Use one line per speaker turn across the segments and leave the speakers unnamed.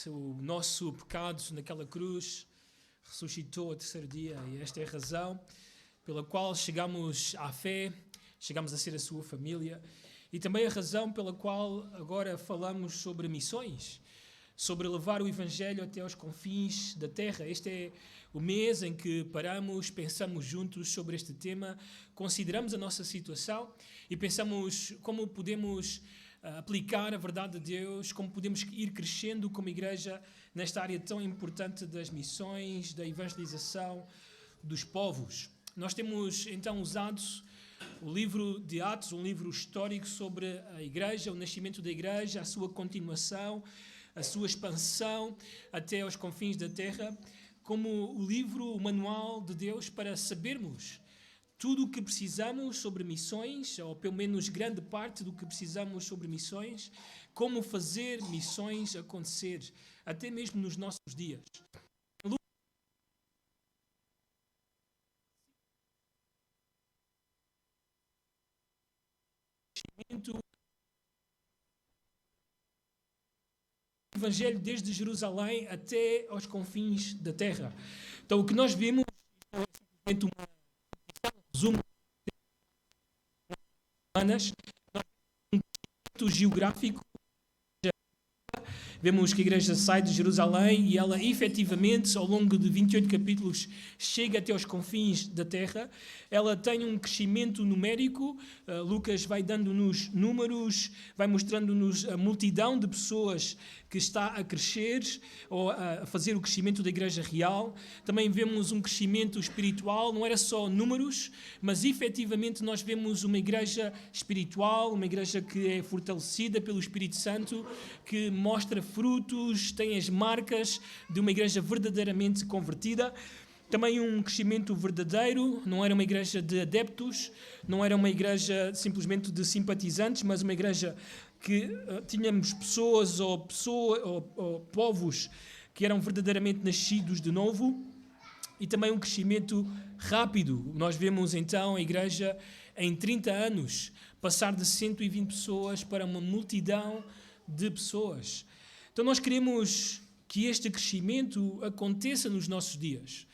o nosso pecado naquela cruz, ressuscitou ao terceiro dia, e esta é a razão pela qual chegamos à fé, chegamos a ser a sua família, e também a razão pela qual agora falamos sobre missões, sobre levar o Evangelho até aos confins da terra. Este é o mês em que paramos, pensamos juntos sobre este tema, consideramos a nossa situação e pensamos como podemos aplicar a verdade de Deus, como podemos ir crescendo como igreja nesta área tão importante das missões, da evangelização dos povos. Nós temos então usado o livro de Atos, um livro histórico sobre a igreja, o nascimento da igreja, a sua continuação, a sua expansão até aos confins da terra, como o livro, o manual de Deus para sabermos tudo o que precisamos sobre missões, ou pelo menos grande parte do que precisamos sobre missões, como fazer missões acontecer, até mesmo nos nossos dias. O Evangelho desde Jerusalém até aos confins da terra. Então, o que nós vimos é simplesmente um resumo de um geográfico. Vemos que a igreja sai de Jerusalém e ela efetivamente, ao longo de 28 capítulos, chega até aos confins da terra. Ela tem um crescimento numérico. Lucas vai dando-nos números, vai mostrando-nos a multidão de pessoas que está a crescer ou a fazer o crescimento da igreja real. Também vemos um crescimento espiritual, não era só números, mas efetivamente nós vemos uma igreja espiritual, uma igreja que é fortalecida pelo Espírito Santo, que mostra frutos, tem as marcas de uma igreja verdadeiramente convertida. Também um crescimento verdadeiro, não era uma igreja de adeptos, não era uma igreja simplesmente de simpatizantes, mas uma igreja que tínhamos pessoas ou povos que eram verdadeiramente nascidos de novo, e também um crescimento rápido. Nós vemos então a igreja em 30 anos passar de 120 pessoas para uma multidão de pessoas. Então nós queremos que este crescimento aconteça nos nossos dias.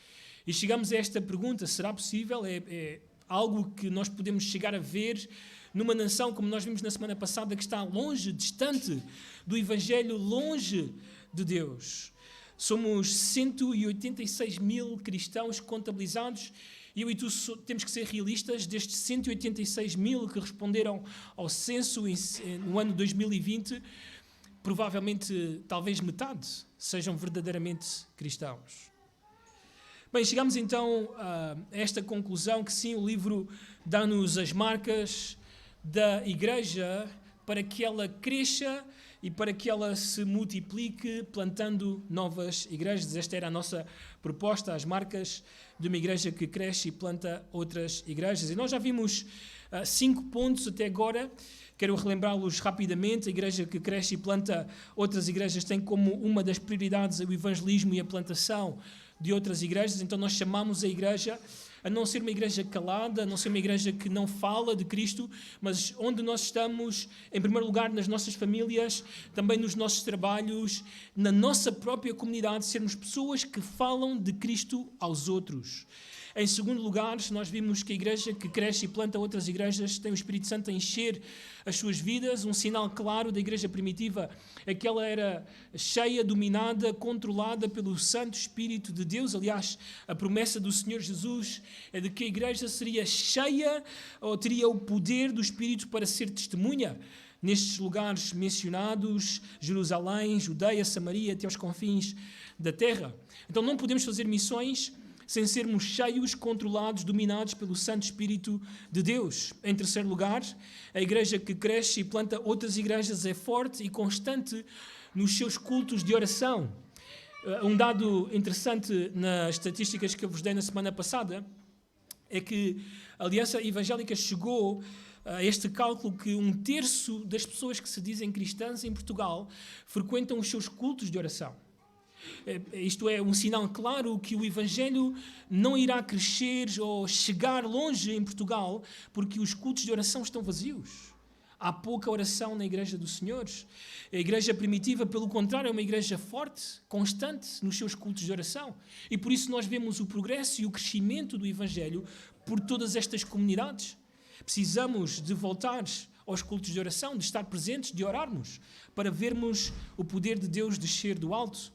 E chegamos a esta pergunta, será possível? É algo que nós podemos chegar a ver numa nação, como nós vimos na semana passada, que está longe, distante do Evangelho, longe de Deus. Somos 186 mil cristãos contabilizados, e eu e tu temos que ser realistas. Destes 186 mil que responderam ao censo no ano 2020, provavelmente, talvez metade, sejam verdadeiramente cristãos. Bem, chegamos então a esta conclusão que sim, o livro dá-nos as marcas da igreja para que ela cresça e para que ela se multiplique, plantando novas igrejas. Esta era a nossa proposta, as marcas de uma igreja que cresce e planta outras igrejas. E nós já vimos 5 pontos até agora. Quero relembrá-los rapidamente. A igreja que cresce e planta outras igrejas tem como uma das prioridades o evangelismo e a plantação de outras igrejas. Então nós chamamos a igreja a não ser uma igreja calada, a não ser uma igreja que não fala de Cristo, mas onde nós estamos, em primeiro lugar, nas nossas famílias, também nos nossos trabalhos, na nossa própria comunidade, sermos pessoas que falam de Cristo aos outros. Em segundo lugar, nós vimos que a igreja que cresce e planta outras igrejas tem o Espírito Santo a encher as suas vidas. Um sinal claro da igreja primitiva é que ela era cheia, dominada, controlada pelo Santo Espírito de Deus. Aliás, a promessa do Senhor Jesus é de que a igreja seria cheia ou teria o poder do Espírito para ser testemunha nestes lugares mencionados, Jerusalém, Judeia, Samaria, até aos confins da terra. Então não podemos fazer missões sem sermos cheios, controlados, dominados pelo Santo Espírito de Deus. Em terceiro lugar, a igreja que cresce e planta outras igrejas é forte e constante nos seus cultos de oração. Um dado interessante nas estatísticas que eu vos dei na semana passada é que a Aliança Evangélica chegou a este cálculo que 1/3 das pessoas que se dizem cristãs em Portugal frequentam os seus cultos de oração. Isto é um sinal claro que o Evangelho não irá crescer ou chegar longe em Portugal porque os cultos de oração estão vazios. Há pouca oração na igreja do Senhor. A igreja primitiva, pelo contrário, é uma igreja forte, constante nos seus cultos de oração. E por isso nós vemos o progresso e o crescimento do Evangelho por todas estas comunidades. Precisamos de voltar aos cultos de oração, de estar presentes, de orarmos, para vermos o poder de Deus descer do alto.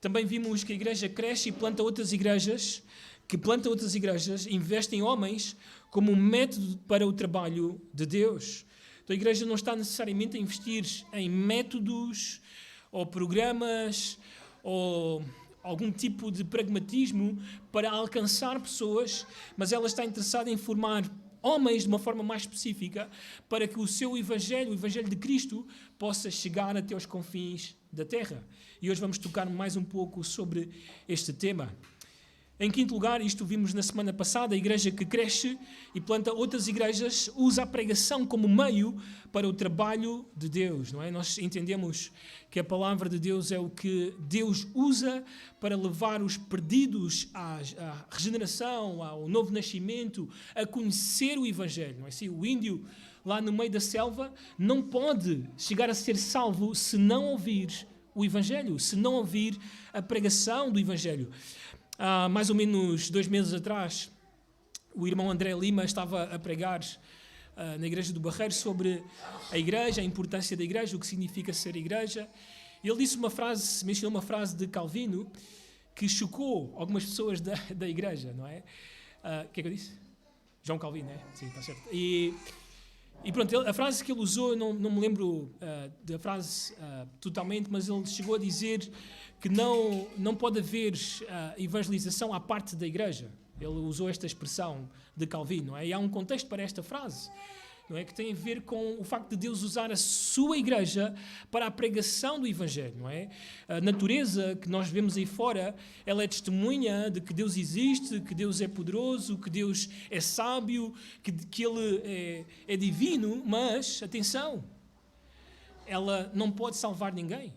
Também vimos que a igreja cresce e planta outras igrejas, investem em homens como um método para o trabalho de Deus. Então a igreja não está necessariamente a investir em métodos ou programas ou algum tipo de pragmatismo para alcançar pessoas, mas ela está interessada em formar homens de uma forma mais específica para que o seu evangelho, o evangelho de Cristo, possa chegar até aos confins da terra. E hoje vamos tocar mais um pouco sobre este tema. Em quinto lugar, isto vimos na semana passada, a igreja que cresce e planta outras igrejas usa a pregação como meio para o trabalho de Deus, não é? Nós entendemos que a palavra de Deus é o que Deus usa para levar os perdidos à regeneração, ao novo nascimento, a conhecer o Evangelho, não é? Se o índio lá no meio da selva não pode chegar a ser salvo se não ouvir o Evangelho, se não ouvir a pregação do Evangelho. Há mais ou menos 2 meses atrás, o irmão André Lima estava a pregar na igreja do Barreiro sobre a igreja, a importância da igreja, o que significa ser igreja. E ele disse mencionou uma frase de Calvino que chocou algumas pessoas da igreja, não é? O que é que eu disse? João Calvino, é? Sim, está certo. E pronto, a frase que ele usou, não me lembro da frase totalmente, mas ele chegou a dizer que não pode haver evangelização à parte da igreja. Ele usou esta expressão de Calvino, não é? E há um contexto para esta frase, não é? Que tem a ver com o facto de Deus usar a sua igreja para a pregação do Evangelho, não é? A natureza que nós vemos aí fora, ela é testemunha de que Deus existe, que Deus é poderoso, que Deus é sábio, que Ele é divino, mas, atenção, ela não pode salvar ninguém.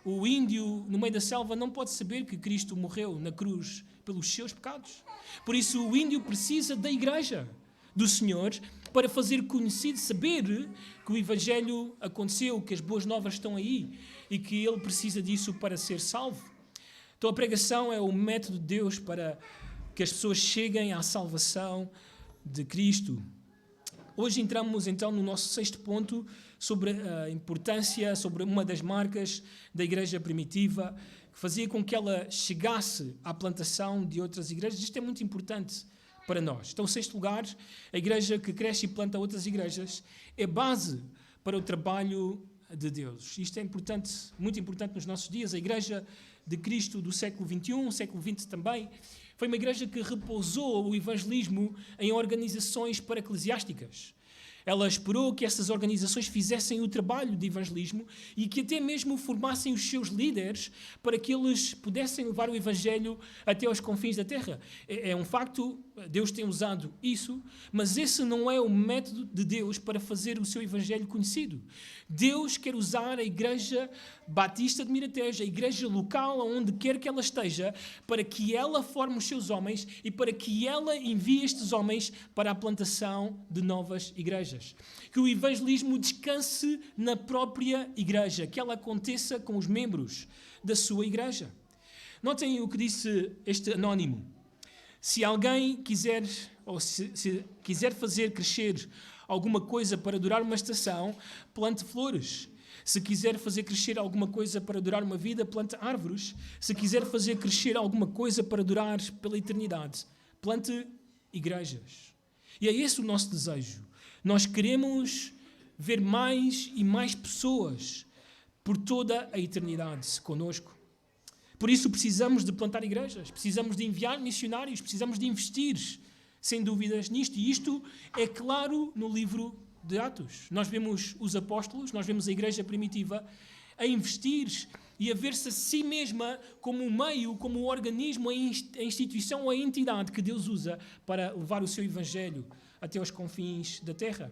O índio no meio da selva não pode saber que Cristo morreu na cruz pelos seus pecados. Por isso o índio precisa da igreja do Senhor para fazer conhecido, saber que o Evangelho aconteceu, que as boas novas estão aí e que ele precisa disso para ser salvo. Então a pregação é o método de Deus para que as pessoas cheguem à salvação de Cristo. Hoje entramos então no nosso 6º ponto sobre a importância, sobre uma das marcas da igreja primitiva, que fazia com que ela chegasse à plantação de outras igrejas. Isto é muito importante para nós. Então, 6º lugar, a igreja que cresce e planta outras igrejas é base para o trabalho de Deus. Isto é importante, muito importante nos nossos dias. A igreja de Cristo do século XXI, século XX também, foi uma igreja que repousou o evangelismo em organizações para-eclesiásticas. Ela esperou que essas organizações fizessem o trabalho de evangelismo e que até mesmo formassem os seus líderes para que eles pudessem levar o evangelho até aos confins da terra. É um facto, Deus tem usado isso, mas esse não é o método de Deus para fazer o seu evangelho conhecido. Deus quer usar a igreja batista de Miratejo, a igreja local, onde quer que ela esteja, para que ela forme os seus homens e para que ela envie estes homens para a plantação de novas igrejas. Que o evangelismo descanse na própria igreja, que ela aconteça com os membros da sua igreja. Notem o que disse este anónimo. Se alguém quiser, ou se quiser fazer crescer alguma coisa para durar uma estação, plante flores. Se quiser fazer crescer alguma coisa para durar uma vida, plante árvores. Se quiser fazer crescer alguma coisa para durar pela eternidade, plante igrejas. E é esse o nosso desejo. Nós queremos ver mais e mais pessoas por toda a eternidade conosco. Por isso precisamos de plantar igrejas, precisamos de enviar missionários, precisamos de investir, sem dúvidas, nisto. E isto é claro no livro de Atos. Nós vemos os apóstolos, nós vemos a igreja primitiva a investir e a ver-se a si mesma como um meio, como um organismo, a instituição, a entidade que Deus usa para levar o seu evangelho até aos confins da terra.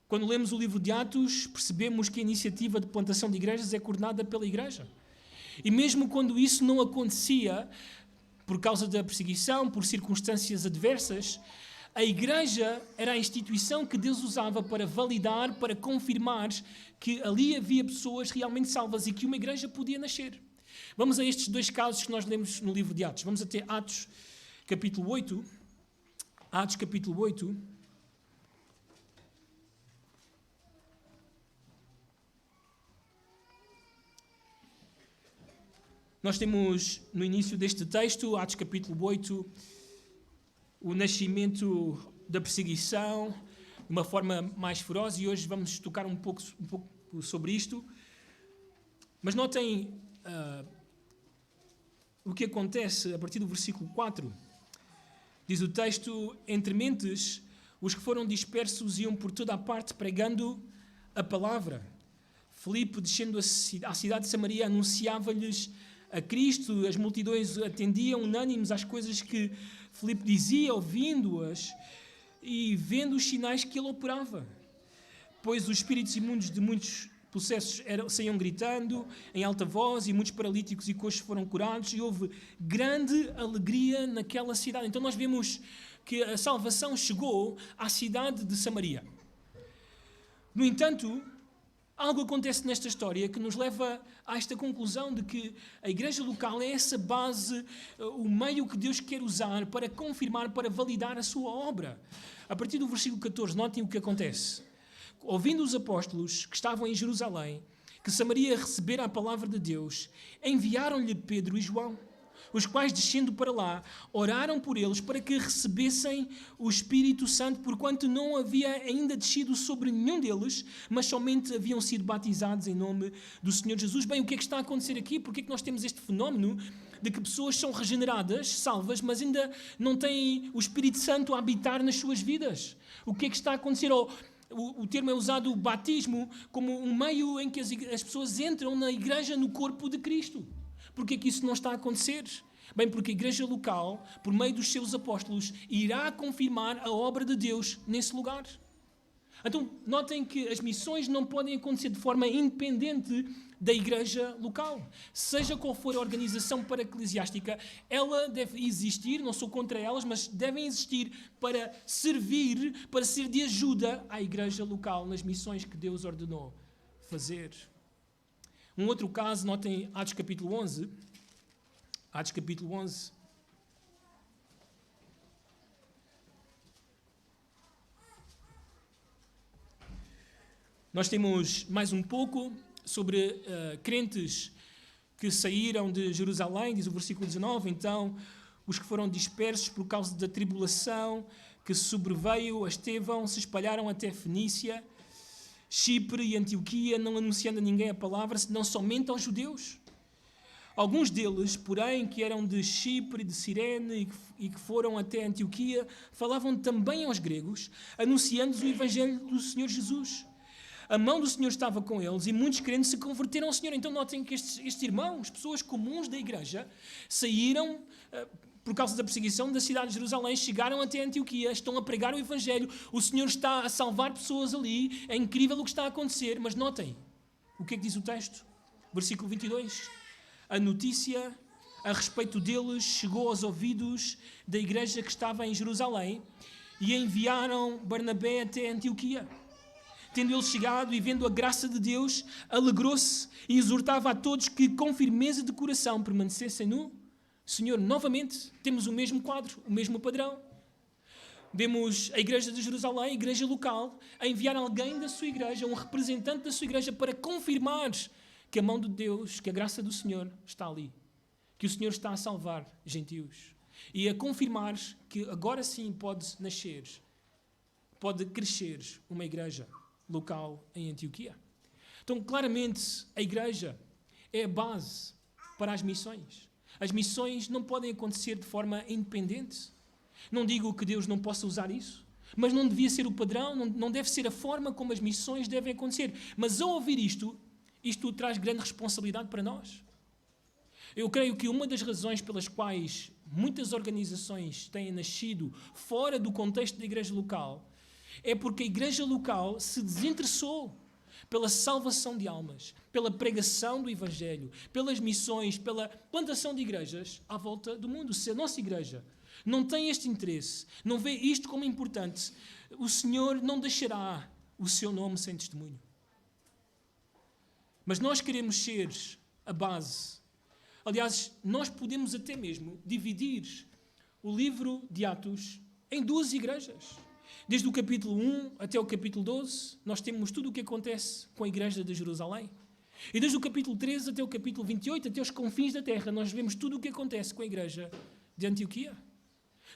Quando lemos o livro de Atos, percebemos que a iniciativa de plantação de igrejas é coordenada pela igreja. E mesmo quando isso não acontecia, por causa da perseguição, por circunstâncias adversas, A igreja era a instituição que Deus usava para validar, para confirmar que ali havia pessoas realmente salvas e que uma igreja podia nascer. Vamos a estes dois casos que nós lemos no livro de Atos. Vamos até Atos, capítulo 8. Atos, capítulo 8. Nós temos no início deste texto, Atos capítulo 8, o nascimento da perseguição de uma forma mais feroz, e hoje vamos tocar um pouco sobre isto. Mas notem o que acontece a partir do versículo 4. Diz o texto: entre mentes, os que foram dispersos iam por toda a parte pregando a palavra. Filipe, descendo à cidade de Samaria, anunciava-lhes a Cristo. As multidões atendiam unânimes às coisas que Filipe dizia, ouvindo-as e vendo os sinais que ele operava. Pois os espíritos imundos de muitos possessos saíam gritando em alta voz, e muitos paralíticos e coxos foram curados, e houve grande alegria naquela cidade. Então nós vemos que a salvação chegou à cidade de Samaria. No entanto, algo acontece nesta história que nos leva a esta conclusão de que a igreja local é essa base, o meio que Deus quer usar para confirmar, para validar a sua obra. A partir do versículo 14, notem o que acontece. Ouvindo os apóstolos que estavam em Jerusalém, que Samaria recebera a palavra de Deus, enviaram-lhe Pedro e João, os quais, descendo para lá, oraram por eles para que recebessem o Espírito Santo, porquanto não havia ainda descido sobre nenhum deles, mas somente haviam sido batizados em nome do Senhor Jesus. Bem, o que é que está a acontecer aqui? Porque é que nós temos este fenómeno de que pessoas são regeneradas, salvas, mas ainda não têm o Espírito Santo a habitar nas suas vidas? O que é que está a acontecer? O termo é usado, o batismo, como um meio em que as pessoas entram na igreja, no corpo de Cristo. Porquê é que isso não está a acontecer? Bem, porque a igreja local, por meio dos seus apóstolos, irá confirmar a obra de Deus nesse lugar. Então, notem que as missões não podem acontecer de forma independente da igreja local. Seja qual for a organização para-eclesiástica, ela deve existir, não sou contra elas, mas devem existir para servir, para ser de ajuda à igreja local nas missões que Deus ordenou fazer. Um outro caso, notem Atos capítulo 11. Atos capítulo 11. Nós temos mais um pouco sobre crentes que saíram de Jerusalém, diz o versículo 19. Então, os que foram dispersos por causa da tribulação que sobreveio a Estevão se espalharam até Fenícia, Chipre e Antioquia, não anunciando a ninguém a palavra, senão somente aos judeus. Alguns deles, porém, que eram de Chipre e de Cirene e que foram até Antioquia, falavam também aos gregos, anunciando-lhes o evangelho do Senhor Jesus. A mão do Senhor estava com eles e muitos crentes se converteram ao Senhor. Então notem que estes irmãos, pessoas comuns da igreja, saíram por causa da perseguição da cidade de Jerusalém, chegaram até Antioquia, estão a pregar o evangelho, o Senhor está a salvar pessoas ali, é incrível o que está a acontecer, mas notem, o que é que diz o texto? Versículo 22. A notícia a respeito deles chegou aos ouvidos da igreja que estava em Jerusalém e enviaram Barnabé até Antioquia. Tendo ele chegado e vendo a graça de Deus, alegrou-se e exortava a todos que com firmeza de coração permanecessem no Senhor. Novamente, temos o mesmo quadro, o mesmo padrão. Vemos a igreja de Jerusalém, a igreja local, a enviar alguém da sua igreja, um representante da sua igreja, para confirmar que a mão de Deus, que a graça do Senhor está ali, que o Senhor está a salvar gentios, e a confirmar que agora sim pode nascer, pode crescer uma igreja local em Antioquia. Então, claramente, a igreja é a base para as missões. As missões não podem acontecer de forma independente. Não digo que Deus não possa usar isso, mas não devia ser o padrão, não deve ser a forma como as missões devem acontecer. Mas ao ouvir isto traz grande responsabilidade para nós. Eu creio que uma das razões pelas quais muitas organizações têm nascido fora do contexto da igreja local é porque a igreja local se desinteressou pela salvação de almas, pela pregação do evangelho, pelas missões, pela plantação de igrejas à volta do mundo. Se a nossa igreja não tem este interesse, não vê isto como importante, o Senhor não deixará o seu nome sem testemunho. Mas nós queremos ser a base. Aliás, nós podemos até mesmo dividir o livro de Atos em duas igrejas. Desde o capítulo 1 até o capítulo 12, nós temos tudo o que acontece com a igreja de Jerusalém. E desde o capítulo 13 até o capítulo 28, até os confins da terra, nós vemos tudo o que acontece com a igreja de Antioquia.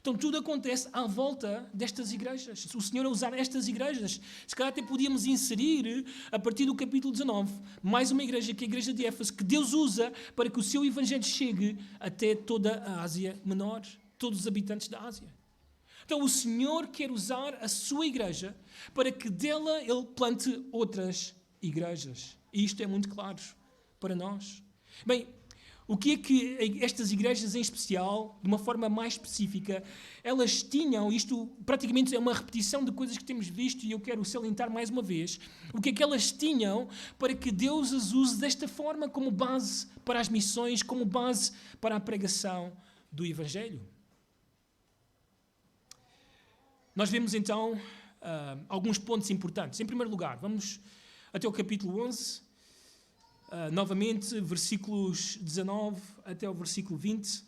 Então tudo acontece à volta destas igrejas. Se o Senhor a usar estas igrejas, se calhar até podíamos inserir, a partir do capítulo 19, mais uma igreja, que é a igreja de Éfeso, que Deus usa para que o seu evangelho chegue até toda a Ásia Menor, todos os habitantes da Ásia. Então o Senhor quer usar a sua igreja para que dela Ele plante outras igrejas. E isto é muito claro para nós. Bem, o que é que estas igrejas em especial, de uma forma mais específica, elas tinham, isto praticamente é uma repetição de coisas que temos visto e eu quero salientar mais uma vez, o que é que elas tinham para que Deus as use desta forma como base para as missões, como base para a pregação do Evangelho. Nós vemos então alguns pontos importantes. Em primeiro lugar, vamos até o capítulo 11, novamente, versículos 19 até o versículo 20.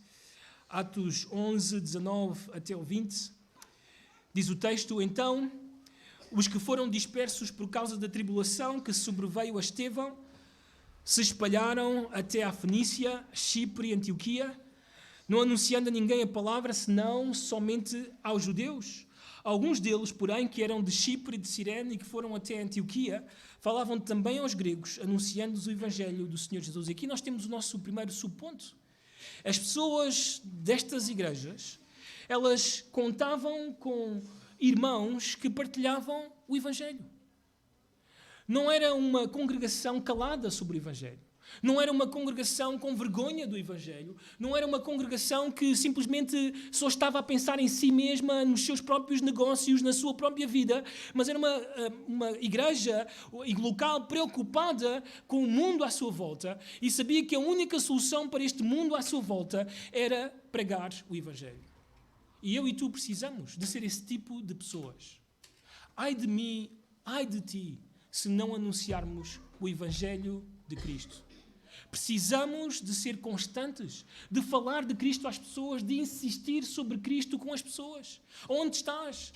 Atos 11, 19 até o 20. Diz o texto: Então, os que foram dispersos por causa da tribulação que sobreveio a Estevão se espalharam até a Fenícia, Chipre e Antioquia, não anunciando a ninguém a palavra, senão somente aos judeus. Alguns deles, porém, que eram de Chipre e de Cirene e que foram até Antioquia, falavam também aos gregos, anunciando-lhes o Evangelho do Senhor Jesus. E aqui nós temos o nosso primeiro subponto. As pessoas destas igrejas, elas contavam com irmãos que partilhavam o Evangelho. Não era uma congregação calada sobre o Evangelho. Não era uma congregação com vergonha do Evangelho. Não era uma congregação que simplesmente só estava a pensar em si mesma, nos seus próprios negócios, na sua própria vida. Mas era uma igreja local preocupada com o mundo à sua volta e sabia que a única solução para este mundo à sua volta era pregar o Evangelho. E eu e tu precisamos de ser esse tipo de pessoas. Ai de mim, ai de ti, se não anunciarmos o Evangelho de Cristo. Precisamos de ser constantes, de falar de Cristo às pessoas, de insistir sobre Cristo com as pessoas. Onde estás?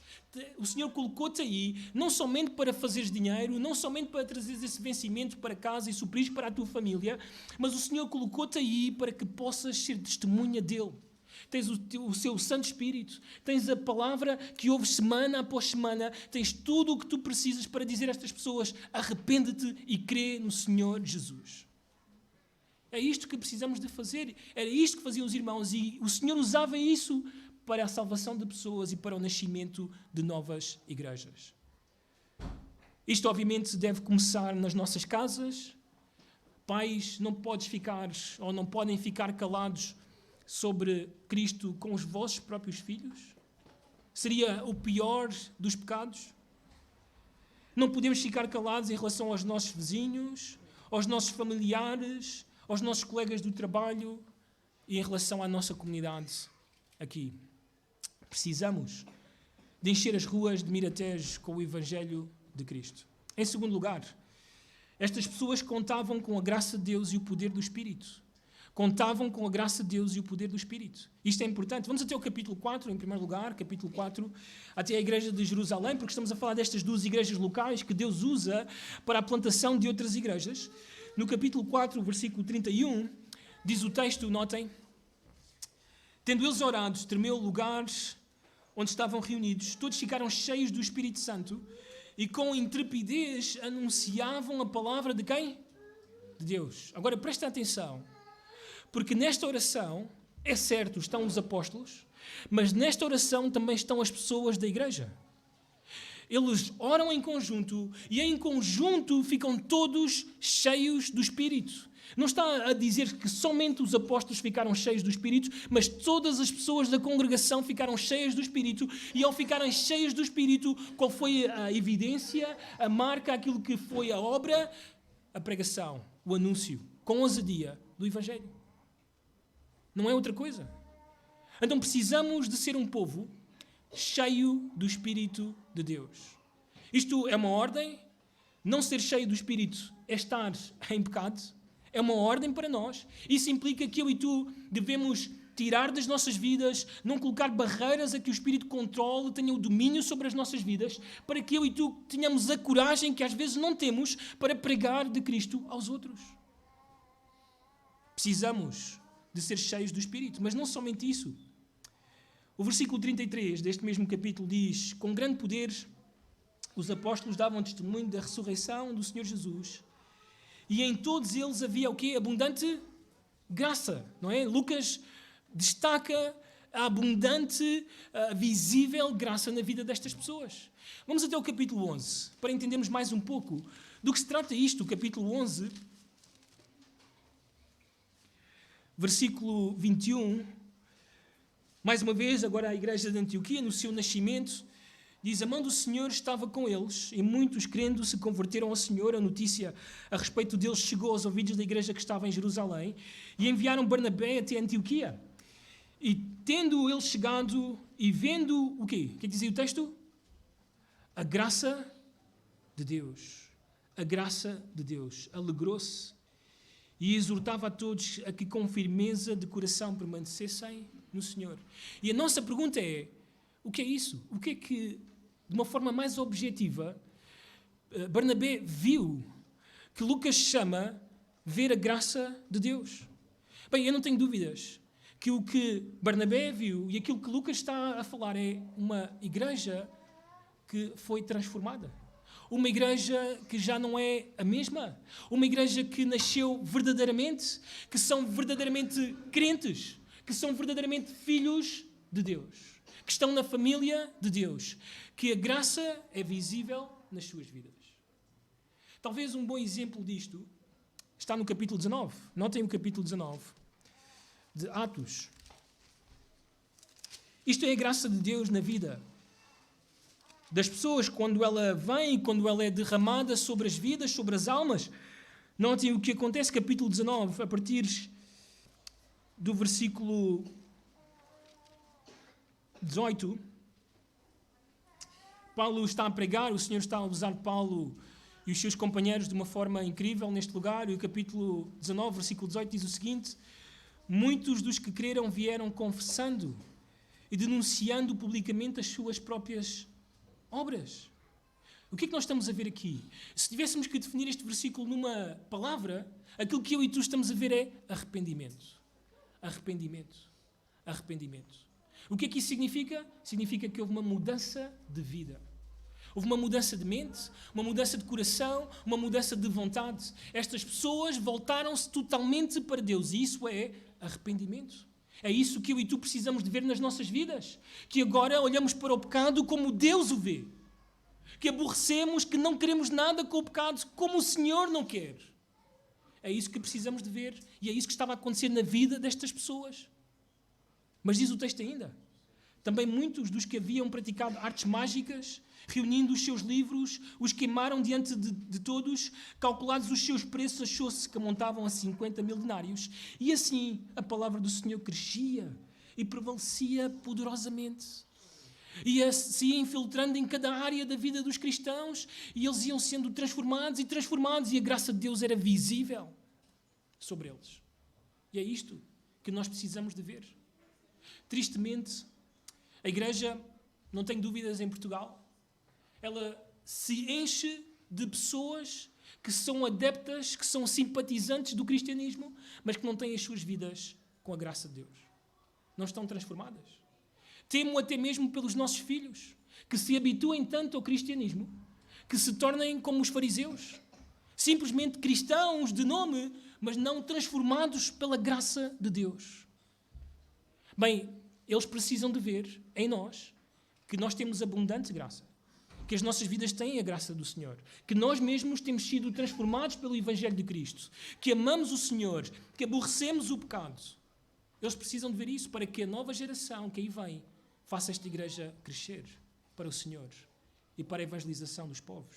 O Senhor colocou-te aí, não somente para fazeres dinheiro, não somente para trazeres esse vencimento para casa e suprires para a tua família, mas o Senhor colocou-te aí para que possas ser testemunha dEle. Tens o seu Santo Espírito, tens a palavra que ouves semana após semana, tens tudo o que tu precisas para dizer a estas pessoas: arrepende-te e crê no Senhor Jesus. É isto que precisamos de fazer, era isto que faziam os irmãos e o Senhor usava isso para a salvação de pessoas e para o nascimento de novas igrejas. Isto obviamente deve começar nas nossas casas. Pais, não podes ficar ou não podem ficar calados sobre Cristo com os vossos próprios filhos. Seria o pior dos pecados. Não podemos ficar calados em relação aos nossos vizinhos, aos nossos familiares, aos nossos colegas do trabalho e em relação à nossa comunidade aqui. Precisamos de encher as ruas de Miratejo com o Evangelho de Cristo. Em segundo lugar, estas pessoas contavam com a graça de Deus e o poder do Espírito. Contavam com a graça de Deus e o poder do Espírito. Isto é importante. Vamos até o capítulo 4, em primeiro lugar, capítulo 4, até a igreja de Jerusalém, porque estamos a falar destas duas igrejas locais que Deus usa para a plantação de outras igrejas. No capítulo 4, versículo 31, diz o texto, notem: Tendo eles orado, tremeu o lugar onde estavam reunidos. Todos ficaram cheios do Espírito Santo e com intrepidez anunciavam a palavra de quem? De Deus. Agora presta atenção, porque nesta oração, é certo, estão os apóstolos, mas nesta oração também estão as pessoas da igreja. Eles oram em conjunto e em conjunto ficam todos cheios do Espírito. Não está a dizer que somente os apóstolos ficaram cheios do Espírito, mas todas as pessoas da congregação ficaram cheias do Espírito. E ao ficarem cheios do Espírito, qual foi a evidência, a marca, aquilo que foi a obra? A pregação, o anúncio, com ousadia do Evangelho. Não é outra coisa. Então precisamos de ser um povo cheio do Espírito de Deus. Isto é uma ordem. Não ser cheio do Espírito é estar em pecado. É uma ordem para nós. Isso implica que eu e tu devemos tirar das nossas vidas, não colocar barreiras a que o Espírito controle, tenha o domínio sobre as nossas vidas, para que eu e tu tenhamos a coragem que às vezes não temos para pregar de Cristo aos outros. Precisamos de ser cheios do Espírito, mas não somente isso. O versículo 33 deste mesmo capítulo diz: com grande poder os apóstolos davam testemunho da ressurreição do Senhor Jesus, e em todos eles havia o quê? Abundante graça, não é? Lucas destaca a abundante, visível graça na vida destas pessoas. Vamos até o capítulo 11, para entendermos mais um pouco do que se trata isto. O capítulo 11, versículo 21, mais uma vez, agora a igreja de Antioquia, no seu nascimento, diz: a mão do Senhor estava com eles, e muitos, crendo, se converteram ao Senhor. A notícia a respeito deles chegou aos ouvidos da igreja que estava em Jerusalém, e enviaram Barnabé até Antioquia. E tendo eles chegado e vendo o quê? O que dizia o texto? A graça de Deus. A graça de Deus. Alegrou-se e exortava a todos a que com firmeza de coração permanecessem no Senhor. E a nossa pergunta é: o que é isso? O que é que, de uma forma mais objetiva, Barnabé viu que Lucas chama ver a graça de Deus? Bem, eu não tenho dúvidas que o que Barnabé viu e aquilo que Lucas está a falar é uma igreja que foi transformada. Uma igreja que já não é a mesma. Uma igreja que nasceu verdadeiramente, que são verdadeiramente crentes, que são verdadeiramente filhos de Deus, que estão na família de Deus, que a graça é visível nas suas vidas. Talvez um bom exemplo disto está no capítulo 19. Notem o capítulo 19 de Atos. Isto é a graça de Deus na vida das pessoas, quando ela vem, quando ela é derramada sobre as vidas, sobre as almas. Notem o que acontece, capítulo 19, a partir do versículo 18. Paulo está a pregar, o Senhor está a usar Paulo e os seus companheiros de uma forma incrível neste lugar. E o capítulo 19, versículo 18 diz o seguinte: muitos dos que creram vieram confessando e denunciando publicamente as suas próprias obras. O que é que nós estamos a ver aqui? Se tivéssemos que definir este versículo numa palavra, aquilo que eu e tu estamos a ver é arrependimento. Arrependimento. Arrependimento. O que é que isso significa? Significa que houve uma mudança de vida. Houve uma mudança de mente, uma mudança de coração, uma mudança de vontade. Estas pessoas voltaram-se totalmente para Deus, e isso é arrependimento. É isso que eu e tu precisamos de ver nas nossas vidas. Que agora olhamos para o pecado como Deus o vê. Que aborrecemos, que não queremos nada com o pecado como o Senhor não quer. É isso que precisamos de ver, e é isso que estava a acontecer na vida destas pessoas. Mas diz o texto ainda: também muitos dos que haviam praticado artes mágicas, reunindo os seus livros, os queimaram diante de todos. Calculados os seus preços, achou-se que amontavam a 50.000 denários. E assim a palavra do Senhor crescia e prevalecia poderosamente. E se ia infiltrando em cada área da vida dos cristãos, e eles iam sendo transformados, e a graça de Deus era visível sobre eles. E é isto que nós precisamos de ver. Tristemente, a igreja, não tenho dúvidas, em Portugal, ela se enche de pessoas que são adeptas, que são simpatizantes do cristianismo, mas que não têm as suas vidas com a graça de Deus. Não estão transformadas. Temo até mesmo pelos nossos filhos, que se habituem tanto ao cristianismo, que se tornem como os fariseus, simplesmente cristãos de nome, mas não transformados pela graça de Deus. Bem, eles precisam de ver em nós que nós temos abundante graça, que as nossas vidas têm a graça do Senhor, que nós mesmos temos sido transformados pelo Evangelho de Cristo, que amamos o Senhor, que aborrecemos o pecado. Eles precisam de ver isso para que a nova geração que aí vem faça esta igreja crescer para o Senhor e para a evangelização dos povos.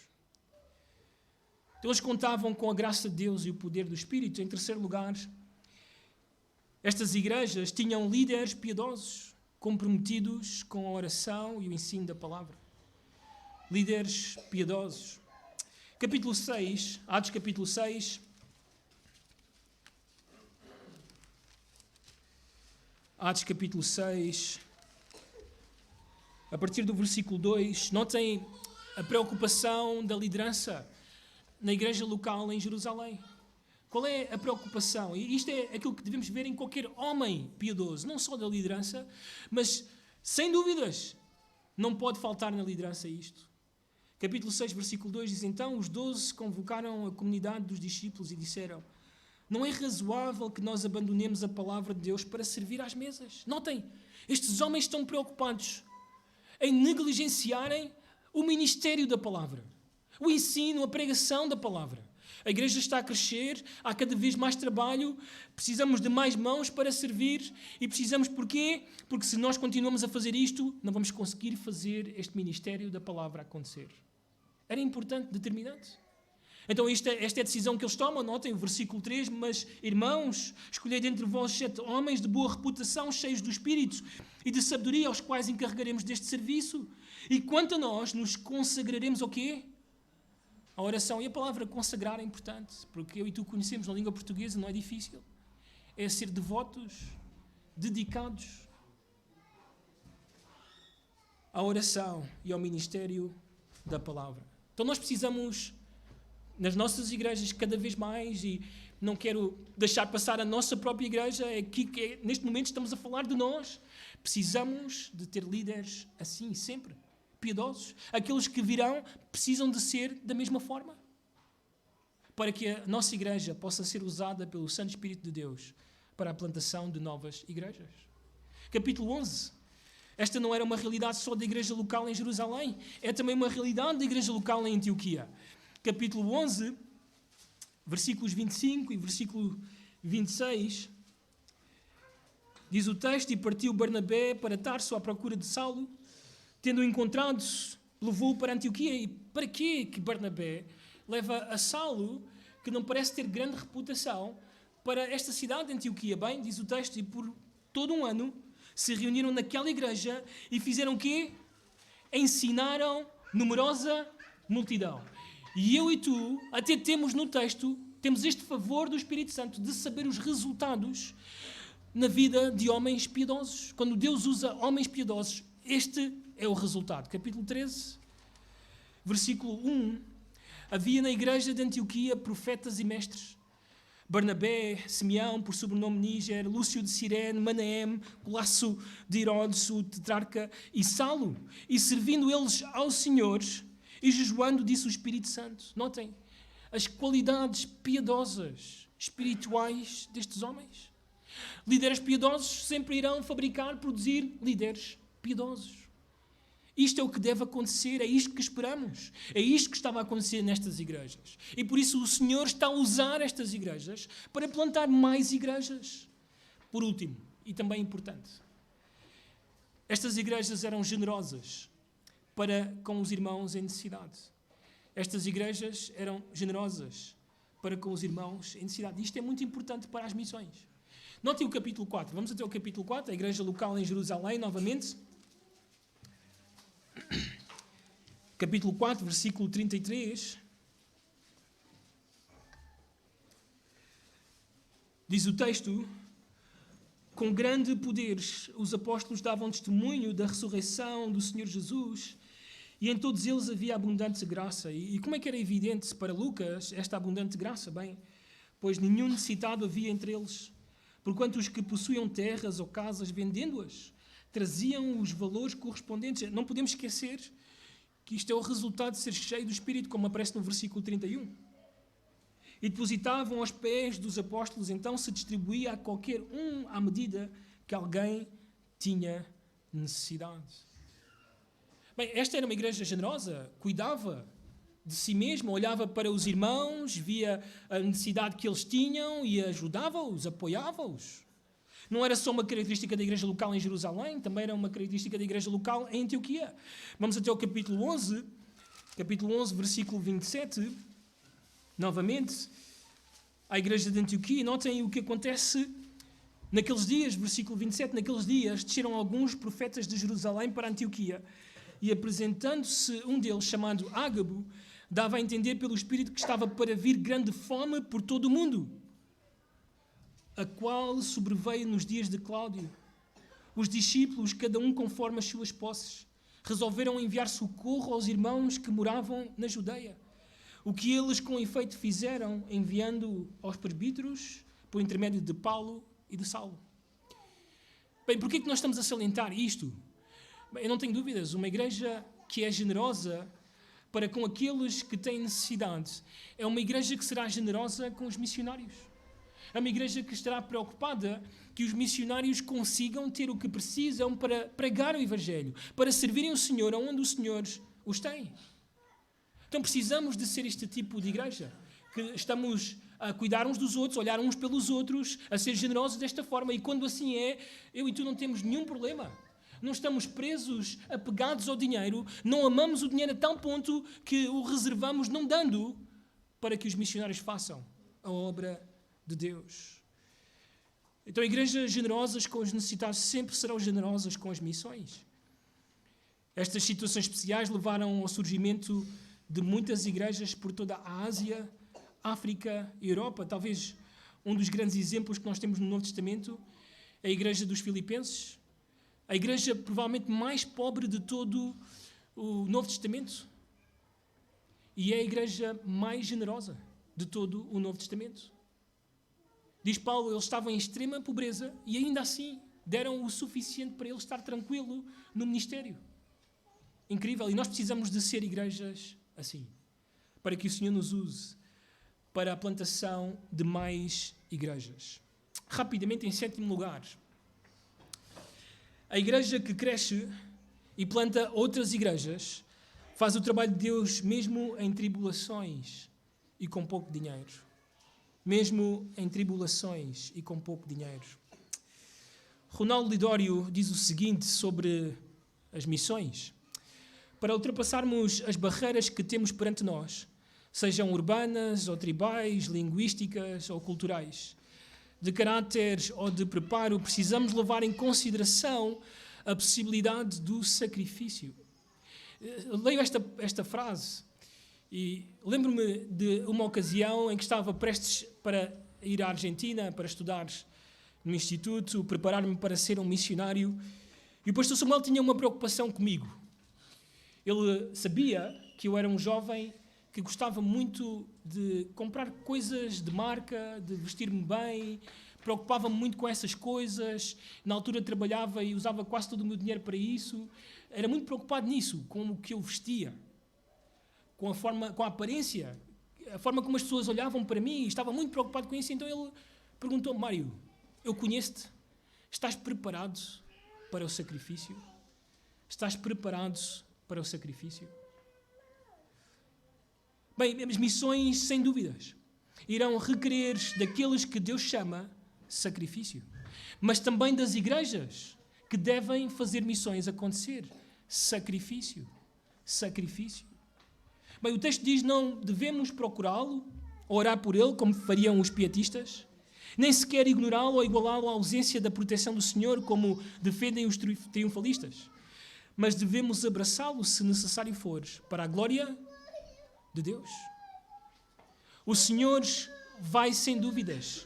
Então, eles contavam com a graça de Deus e o poder do Espírito. Em terceiro lugar, estas igrejas tinham líderes piedosos. comprometidos com a oração e o ensino da palavra. Líderes piedosos. Capítulo 6, Atos capítulo 6. Atos capítulo 6, a partir do versículo 2, notem a preocupação da liderança na igreja local em Jerusalém. Qual é a preocupação? E isto é aquilo que devemos ver em qualquer homem piedoso, não só da liderança, mas, sem dúvidas, não pode faltar na liderança isto. Capítulo 6, versículo 2 diz: Então os 12 convocaram a comunidade dos discípulos e disseram: Não é razoável que nós abandonemos a palavra de Deus para servir às mesas. Notem, estes homens estão preocupados em negligenciarem o ministério da palavra, o ensino, a pregação da palavra. A igreja está a crescer, há cada vez mais trabalho, precisamos de mais mãos para servir e precisamos porquê? Porque se nós continuamos a fazer isto, não vamos conseguir fazer este ministério da palavra acontecer. Era importante, determinante. Então esta é a decisão que eles tomam, notem o versículo 3, mas irmãos, escolhei dentre vós 7 homens de boa reputação, cheios do Espírito e de sabedoria, aos quais encarregaremos deste serviço. E quanto a nós, nos consagraremos ao quê? A oração. E a palavra consagrar é importante, porque eu e tu conhecemos na língua portuguesa, não é difícil. É ser devotos, dedicados à oração e ao ministério da palavra. Então nós precisamos, nas nossas igrejas, cada vez mais, e não quero deixar passar a nossa própria igreja, neste momento estamos a falar de nós, precisamos de ter líderes assim, sempre, piedosos. Aqueles que virão precisam de ser da mesma forma, para que a nossa igreja possa ser usada pelo Santo Espírito de Deus para a plantação de novas igrejas. Capítulo 11. Esta não era uma realidade só da igreja local em Jerusalém, é também uma realidade da igreja local em Antioquia. Capítulo 11, versículos 25 e versículo 26, diz o texto: E partiu Barnabé para Tarso à procura de Saulo, tendo-o encontrado, levou-o para Antioquia. E para quê que Barnabé leva a Saulo, que não parece ter grande reputação, para esta cidade de Antioquia? Bem, diz o texto, e por todo um ano se reuniram naquela igreja e fizeram o quê? Ensinaram numerosa multidão. E eu e tu, até temos no texto, temos este favor do Espírito Santo de saber os resultados na vida de homens piedosos. Quando Deus usa homens piedosos, este é o resultado. Capítulo 13, versículo 1. Havia na igreja de Antioquia profetas e mestres: Barnabé, Simeão, por sobrenome Níger, Lúcio de Cirene, Manaém, Colasso de Herodes, o tetrarca, e Saulo. E servindo eles aos senhores e jejuando, disse o Espírito Santo. Notem as qualidades piedosas, espirituais destes homens. Líderes piedosos sempre irão fabricar, produzir líderes piedosos. Isto é o que deve acontecer, é isto que esperamos. É isto que estava a acontecer nestas igrejas. E por isso o Senhor está a usar estas igrejas para plantar mais igrejas. Por último, e também importante, estas igrejas eram generosas para com os irmãos em necessidade. Estas igrejas eram generosas para com os irmãos em necessidade. Isto é muito importante para as missões. Notem o capítulo 4. Vamos até o capítulo 4, a igreja local em Jerusalém, novamente. Capítulo 4, versículo 33. Diz o texto: Com grande poder os apóstolos davam testemunho da ressurreição do Senhor Jesus, e em todos eles havia abundante graça. E como é que era evidente para Lucas esta abundante graça? Bem, pois nenhum necessitado havia entre eles, porquanto os que possuíam terras ou casas, vendendo-as, traziam os valores correspondentes. Não podemos esquecer que isto é o resultado de ser cheio do Espírito, como aparece no versículo 31. E depositavam aos pés dos apóstolos, então se distribuía a qualquer um à medida que alguém tinha necessidade. Bem, esta era uma igreja generosa, cuidava de si mesma, olhava para os irmãos, via a necessidade que eles tinham e ajudava-os, apoiava-os. Não era só uma característica da igreja local em Jerusalém, também era uma característica da igreja local em Antioquia. Vamos até ao capítulo 11, versículo 27, novamente, à igreja de Antioquia, e notem o que acontece Naqueles dias, versículo 27, naqueles dias desceram alguns profetas de Jerusalém para Antioquia e apresentando-se um deles, chamado Ágabo, dava a entender pelo Espírito que estava para vir grande fome por todo o mundo, a qual sobreveio nos dias de Cláudio. Os discípulos, cada um conforme as suas posses, resolveram enviar socorro aos irmãos que moravam na Judeia. O que eles com efeito fizeram, enviando aos presbíteros por intermédio de Paulo e de Saulo. Bem, por que é que nós estamos a salientar isto? Bem, eu não tenho dúvidas, uma igreja que é generosa para com aqueles que têm necessidade é uma igreja que será generosa com os missionários. É uma igreja que estará preocupada que os missionários consigam ter o que precisam para pregar o Evangelho, para servirem o Senhor onde o Senhor os tem. Então precisamos de ser este tipo de igreja, que estamos a cuidar uns dos outros, a olhar uns pelos outros, a ser generosos desta forma. E quando assim é, eu e tu não temos nenhum problema. Não estamos presos, apegados ao dinheiro, não amamos o dinheiro a tal ponto que o reservamos não dando para que os missionários façam a obra de Deus. Então, igrejas generosas com os necessitados sempre serão generosas com as missões. Estas situações especiais levaram ao surgimento de muitas igrejas por toda a Ásia, África e Europa. Talvez um dos grandes exemplos que nós temos no Novo Testamento é a igreja dos Filipenses, a igreja provavelmente mais pobre de todo o Novo Testamento. E é a igreja mais generosa de todo o Novo Testamento. Diz Paulo, eles estavam em extrema pobreza e ainda assim deram o suficiente para ele estar tranquilo no ministério. Incrível. E nós precisamos de ser igrejas assim, para que o Senhor nos use para a plantação de mais igrejas. Rapidamente, em sétimo lugar, a igreja que cresce e planta outras igrejas faz o trabalho de Deus mesmo em tribulações e com pouco dinheiro. Mesmo em tribulações e com pouco dinheiro. Ronaldo Lidório diz o seguinte sobre as missões. Para ultrapassarmos as barreiras que temos perante nós, sejam urbanas ou tribais, linguísticas ou culturais, de caráter ou de preparo, precisamos levar em consideração a possibilidade do sacrifício. Eu leio esta frase e lembro-me de uma ocasião em que estava prestes para ir à Argentina para estudar no instituto, preparar-me para ser um missionário, e o pastor Samuel tinha uma preocupação comigo. Ele sabia que eu era um jovem que gostava muito de comprar coisas de marca, de vestir-me bem, preocupava-me muito com essas coisas. Na altura trabalhava e usava quase todo o meu dinheiro para isso. Era muito preocupado nisso, com o que eu vestia, com a aparência, a forma como as pessoas olhavam para mim. Estava muito preocupado com isso. Então ele perguntou-me, Mário, eu conheço-te, estás preparado para o sacrifício? Estás preparado para o sacrifício? Bem, as missões, sem dúvidas, irão requerer daqueles que Deus chama sacrifício, mas também das igrejas que devem fazer missões acontecer. Sacrifício. Bem, o texto diz, não devemos procurá-lo, orar por ele, como fariam os pietistas, nem sequer ignorá-lo ou igualá-lo à ausência da proteção do Senhor, como defendem os triunfalistas, mas devemos abraçá-lo, se necessário for, para a glória de Deus. O Senhor vai, sem dúvidas,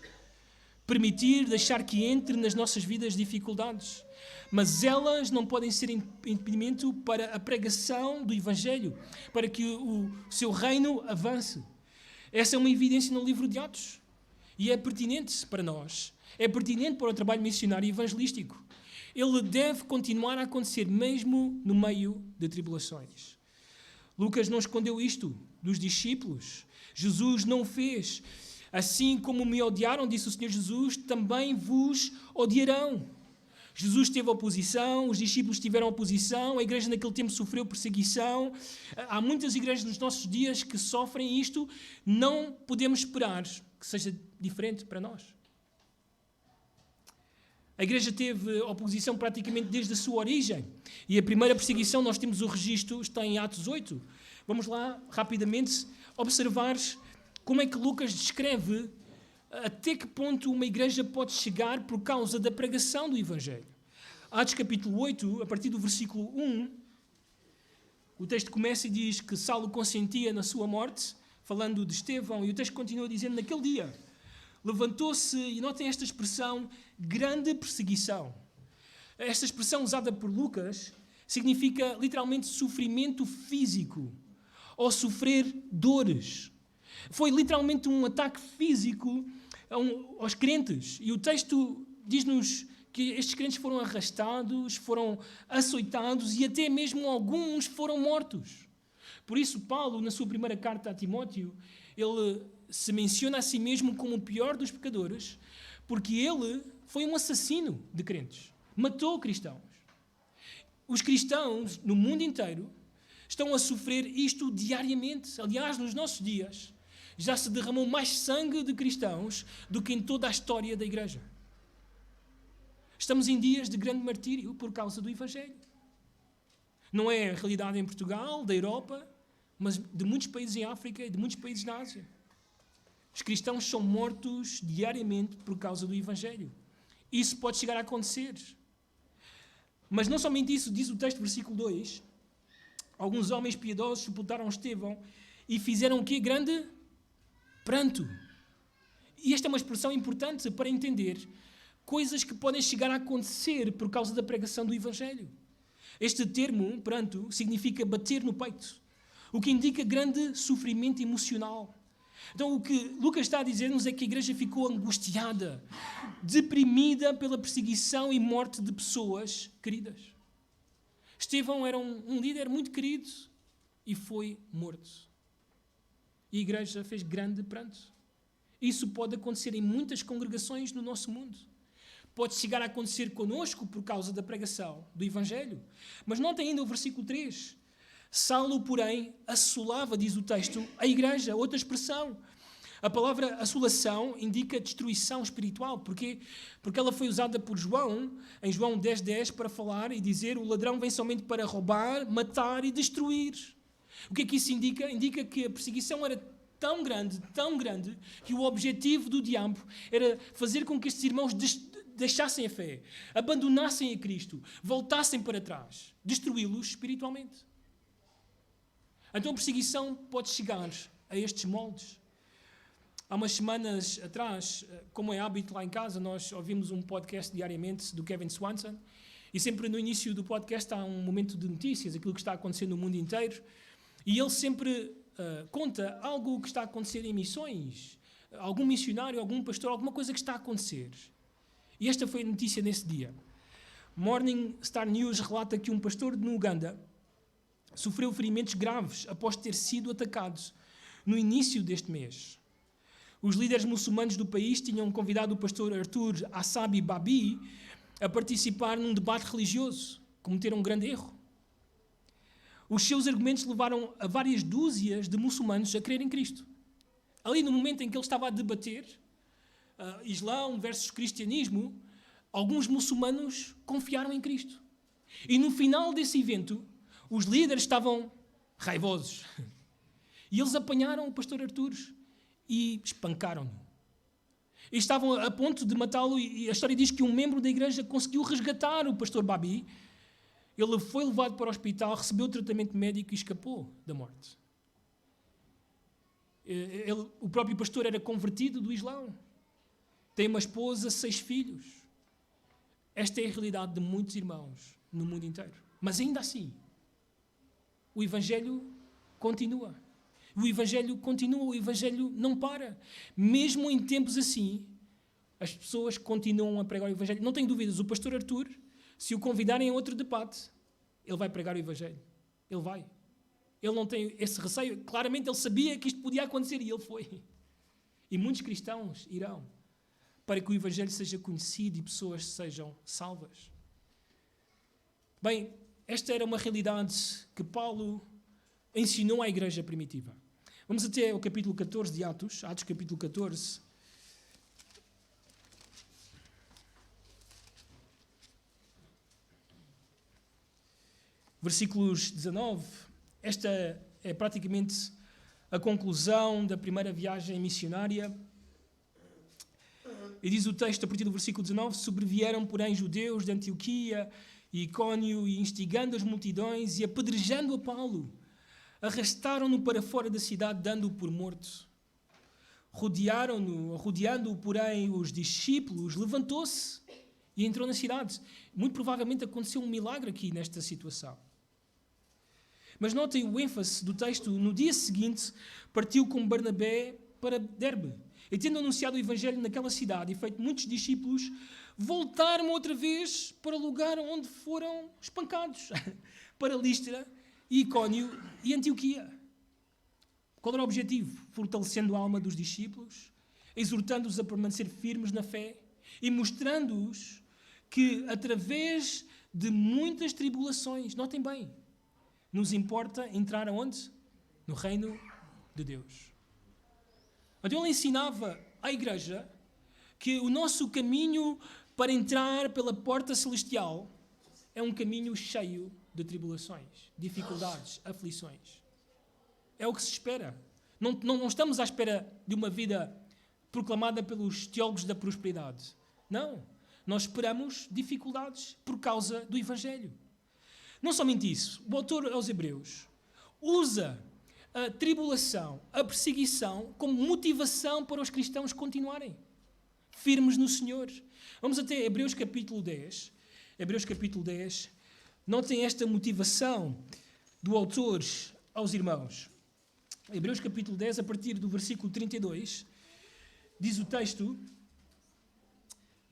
deixar que entre nas nossas vidas dificuldades, mas elas não podem ser impedimento para a pregação do Evangelho, para que o seu reino avance. Essa é uma evidência no livro de Atos e é pertinente para nós, é pertinente para o trabalho missionário e evangelístico. Ele deve continuar a acontecer mesmo no meio de tribulações. Lucas não escondeu isto dos discípulos. Jesus não o fez. Assim como me odiaram, disse o Senhor Jesus, também vos odiarão. Jesus teve oposição, os discípulos tiveram oposição, a igreja naquele tempo sofreu perseguição. Há muitas igrejas nos nossos dias que sofrem isto. Não podemos esperar que seja diferente para nós. A igreja teve oposição praticamente desde a sua origem. E a primeira perseguição, nós temos o registro, está em Atos 8. Vamos lá, rapidamente, observar como é que Lucas descreve até que ponto uma igreja pode chegar por causa da pregação do Evangelho. Atos capítulo 8, a partir do versículo 1, o texto começa e diz que Saulo consentia na sua morte, falando de Estevão, e o texto continua dizendo, naquele dia, levantou-se, e notem esta expressão, grande perseguição. Esta expressão usada por Lucas significa literalmente sofrimento físico, ou sofrer dores. Foi literalmente um ataque físico aos crentes. E o texto diz-nos que estes crentes foram arrastados, foram açoitados e até mesmo alguns foram mortos. Por isso, Paulo, na sua primeira carta a Timóteo, ele se menciona a si mesmo como o pior dos pecadores, porque ele foi um assassino de crentes. Matou cristãos. Os cristãos, no mundo inteiro, estão a sofrer isto diariamente. Aliás, nos nossos dias, já se derramou mais sangue de cristãos do que em toda a história da Igreja. Estamos em dias de grande martírio por causa do Evangelho. Não é a realidade em Portugal, da Europa, mas de muitos países em África e de muitos países na Ásia. Os cristãos são mortos diariamente por causa do Evangelho. Isso pode chegar a acontecer. Mas não somente isso, diz o texto, versículo 2, alguns homens piedosos sepultaram Estevão e fizeram o quê? Grande pranto. E esta é uma expressão importante para entender coisas que podem chegar a acontecer por causa da pregação do Evangelho. Este termo, pranto, significa bater no peito, o que indica grande sofrimento emocional. Então, o que Lucas está a dizer-nos é que a igreja ficou angustiada, deprimida pela perseguição e morte de pessoas queridas. Estevão era um líder muito querido e foi morto. E a igreja fez grande pranto. Isso pode acontecer em muitas congregações no nosso mundo. Pode chegar a acontecer conosco por causa da pregação do Evangelho. Mas notem ainda o versículo 3. Saulo, porém, assolava, diz o texto, a igreja, outra expressão. A palavra assolação indica destruição espiritual. Porquê? Porque ela foi usada por João, em João 10:10, para falar e dizer o ladrão vem somente para roubar, matar e destruir. O que é que isso indica? Indica que a perseguição era tão grande, que o objetivo do diabo era fazer com que estes irmãos deixassem a fé, abandonassem a Cristo, voltassem para trás, destruí-los espiritualmente. Então a perseguição pode chegar a estes moldes. Há umas semanas atrás, como é hábito lá em casa, nós ouvimos um podcast diariamente do Kevin Swanson e sempre no início do podcast há um momento de notícias, aquilo que está acontecendo no mundo inteiro, e ele sempre conta algo que está a acontecer em missões, algum missionário, algum pastor, alguma coisa que está a acontecer. E esta foi a notícia nesse dia. Morning Star News relata que um pastor no Uganda sofreu ferimentos graves após ter sido atacado no início deste mês. Os líderes muçulmanos do país tinham convidado o pastor Arthur Assabi Babi a participar num debate religioso. Cometeram um grande erro. Os seus argumentos levaram a várias dúzias de muçulmanos a crer em Cristo. Ali no momento em que ele estava a debater Islão versus cristianismo, alguns muçulmanos confiaram em Cristo. E no final desse evento, os líderes estavam raivosos. E eles apanharam o pastor Arthur e espancaram-no. E estavam a ponto de matá-lo, e a história diz que um membro da igreja conseguiu resgatar o pastor Babi. Ele foi levado para o hospital, recebeu tratamento médico e escapou da morte. O próprio pastor era convertido do Islão. Tem uma esposa, 6 filhos. Esta é a realidade de muitos irmãos no mundo inteiro. Mas ainda assim, o Evangelho continua. O Evangelho continua, o Evangelho não para. Mesmo em tempos assim, as pessoas continuam a pregar o Evangelho. Não tenho dúvidas, o pastor Arthur, se o convidarem a outro debate, ele vai pregar o Evangelho. Ele vai. Ele não tem esse receio. Claramente ele sabia que isto podia acontecer e ele foi. E muitos cristãos irão para que o Evangelho seja conhecido e pessoas sejam salvas. Bem, esta era uma realidade que Paulo ensinou à igreja primitiva. Vamos até ao capítulo 14 de Atos, Atos capítulo 14. Versículos 19. Esta é praticamente a conclusão da primeira viagem missionária. E diz o texto, a partir do versículo 19, sobrevieram, porém, judeus de Antioquia e Icónio, e instigando as multidões e apedrejando a Paulo, arrastaram-no para fora da cidade, dando-o por morto. Rodeando-o, porém, os discípulos, levantou-se e entrou na cidade. Muito provavelmente aconteceu um milagre aqui nesta situação. Mas notem o ênfase do texto. No dia seguinte, partiu com Barnabé para Derbe. E tendo anunciado o evangelho naquela cidade e feito muitos discípulos, voltaram outra vez para o lugar onde foram espancados, para Listra, Icónio e Antioquia. Qual era o objetivo? Fortalecendo a alma dos discípulos, exortando-os a permanecer firmes na fé e mostrando-os que, através de muitas tribulações, notem bem, nos importa entrar aonde? No reino de Deus. Então ele ensinava à igreja que o nosso caminho para entrar pela porta celestial é um caminho cheio de tribulações, dificuldades, aflições. É o que se espera. Não estamos à espera de uma vida proclamada pelos teólogos da prosperidade. Não. Nós esperamos dificuldades por causa do evangelho. Não somente isso. O autor aos Hebreus usa a tribulação, a perseguição, como motivação para os cristãos continuarem firmes no Senhor. Vamos até Hebreus capítulo 10. Hebreus capítulo 10. Notem esta motivação do autor aos irmãos. Hebreus capítulo 10, a partir do versículo 32, diz o texto: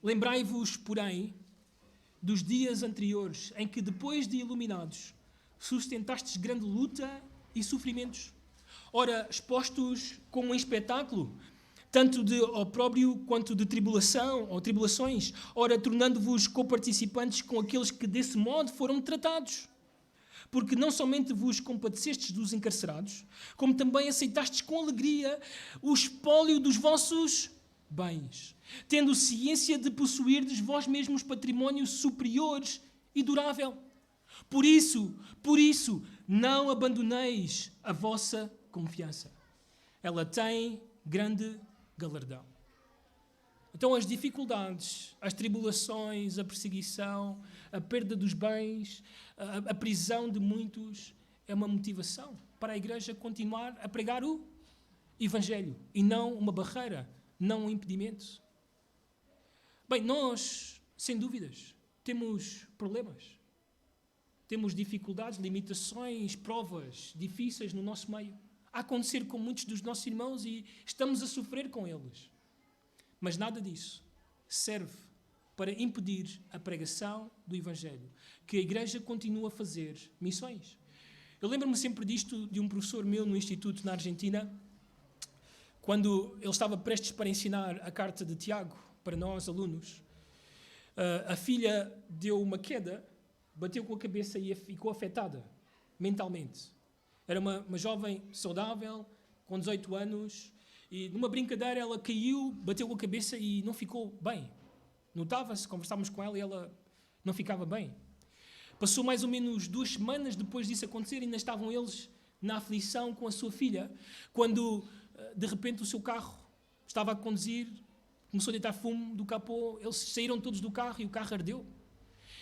lembrai-vos, porém, dos dias anteriores, em que, depois de iluminados, sustentastes grande luta e sofrimentos. Ora, expostos como um espetáculo, tanto de opróbrio quanto de tribulação ou tribulações, ora, tornando-vos coparticipantes com aqueles que desse modo foram tratados. Porque não somente vos compadecestes dos encarcerados, como também aceitastes com alegria o espólio dos vossos bens, tendo ciência de possuirdes vós mesmos património superior e durável. Por isso, não abandoneis a vossa confiança. Ela tem grande galardão. Então as dificuldades, as tribulações, a perseguição, a perda dos bens, a prisão de muitos, é uma motivação para a igreja continuar a pregar o evangelho e não uma barreira, não um impedimento. Bem, nós, sem dúvidas, temos problemas. Temos dificuldades, limitações, provas difíceis no nosso meio. A acontecer com muitos dos nossos irmãos e estamos a sofrer com eles. Mas nada disso serve para impedir a pregação do evangelho, que a igreja continua a fazer missões. Eu lembro-me sempre disto de um professor meu no instituto na Argentina, quando ele estava prestes para ensinar a carta de Tiago para nós, alunos. A filha deu uma queda, bateu com a cabeça e ficou afetada mentalmente. Era uma jovem saudável, com 18 anos, e numa brincadeira ela caiu, bateu com a cabeça e não ficou bem. Notava-se, conversávamos com ela e ela não ficava bem. Passou mais ou menos 2 semanas depois disso acontecer e ainda estavam eles na aflição com a sua filha, quando de repente o seu carro estava a conduzir, começou a deitar fumo do capô, eles saíram todos do carro e o carro ardeu.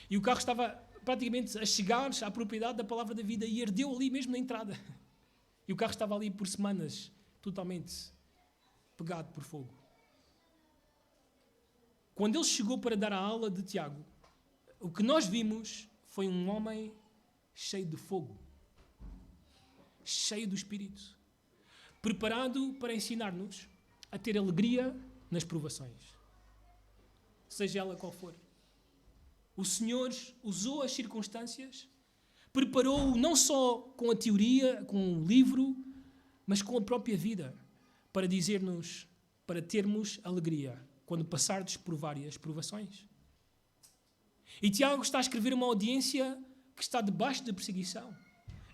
E o carro estava praticamente a chegar à propriedade da Palavra da Vida e ardeu ali mesmo na entrada. E o carro estava ali por semanas, totalmente pegado por fogo. Quando ele chegou para dar a aula de Tiago, o que nós vimos foi um homem cheio de fogo, cheio do Espírito, preparado para ensinar-nos a ter alegria nas provações, seja ela qual for. O Senhor usou as circunstâncias, preparou-o não só com a teoria, com o livro, mas com a própria vida, para dizer-nos, para termos alegria quando passardes por várias provações. E Tiago está a escrever uma audiência que está debaixo da perseguição,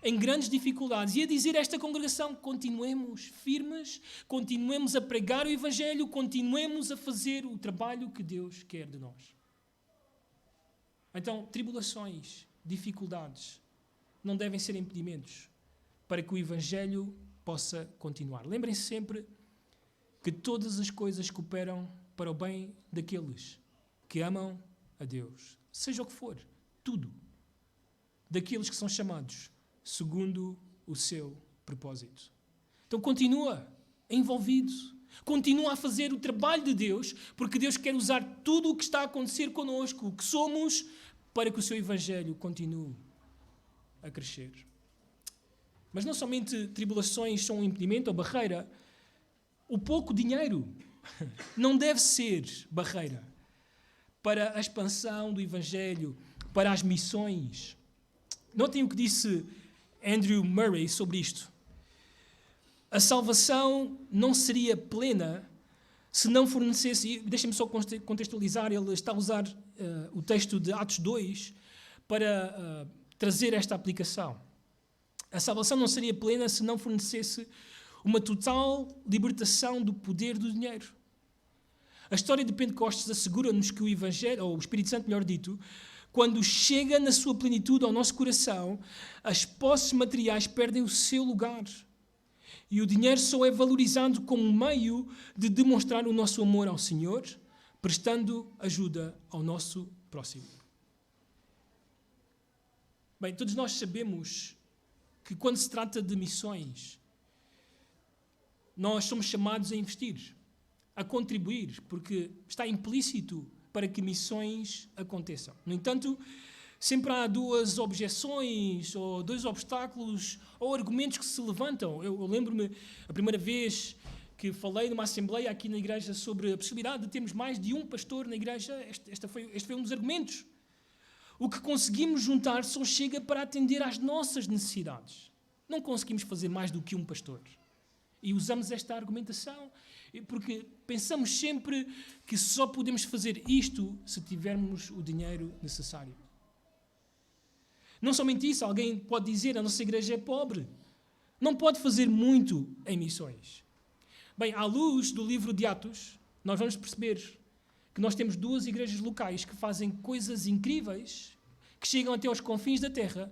em grandes dificuldades, e a dizer a esta congregação: continuemos firmes, continuemos a pregar o evangelho, continuemos a fazer o trabalho que Deus quer de nós. Então, tribulações, dificuldades, não devem ser impedimentos para que o evangelho possa continuar. Lembrem-se sempre que todas as coisas cooperam para o bem daqueles que amam a Deus. Seja o que for, tudo. Daqueles que são chamados segundo o seu propósito. Então continua envolvido. Continua a fazer o trabalho de Deus, porque Deus quer usar tudo o que está a acontecer connosco, o que somos, para que o seu Evangelho continue a crescer. Mas não somente tribulações são um impedimento ou barreira, o pouco dinheiro não deve ser barreira para a expansão do Evangelho, para as missões. Notem o que disse Andrew Murray sobre isto. A salvação não seria plena se não fornecesse... Deixem-me só contextualizar, ele está a usar o texto de Atos 2 para trazer esta aplicação. A salvação não seria plena se não fornecesse uma total libertação do poder do dinheiro. A história de Pentecostes assegura-nos que o Evangelho, ou o Espírito Santo, melhor dito, quando chega na sua plenitude ao nosso coração, as posses materiais perdem o seu lugar. E o dinheiro só é valorizado como um meio de demonstrar o nosso amor ao Senhor, prestando ajuda ao nosso próximo. Bem, todos nós sabemos que quando se trata de missões, nós somos chamados a investir, a contribuir, porque está implícito para que missões aconteçam. No entanto, sempre há duas objeções, ou dois obstáculos, ou argumentos que se levantam. Eu lembro-me, a primeira vez que falei numa assembleia aqui na igreja sobre a possibilidade de termos mais de um pastor na igreja, este foi um dos argumentos. O que conseguimos juntar só chega para atender às nossas necessidades. Não conseguimos fazer mais do que um pastor. E usamos esta argumentação porque pensamos sempre que só podemos fazer isto se tivermos o dinheiro necessário. Não somente isso, alguém pode dizer que a nossa igreja é pobre. Não pode fazer muito em missões. Bem, à luz do livro de Atos, nós vamos perceber que nós temos duas igrejas locais que fazem coisas incríveis, que chegam até aos confins da terra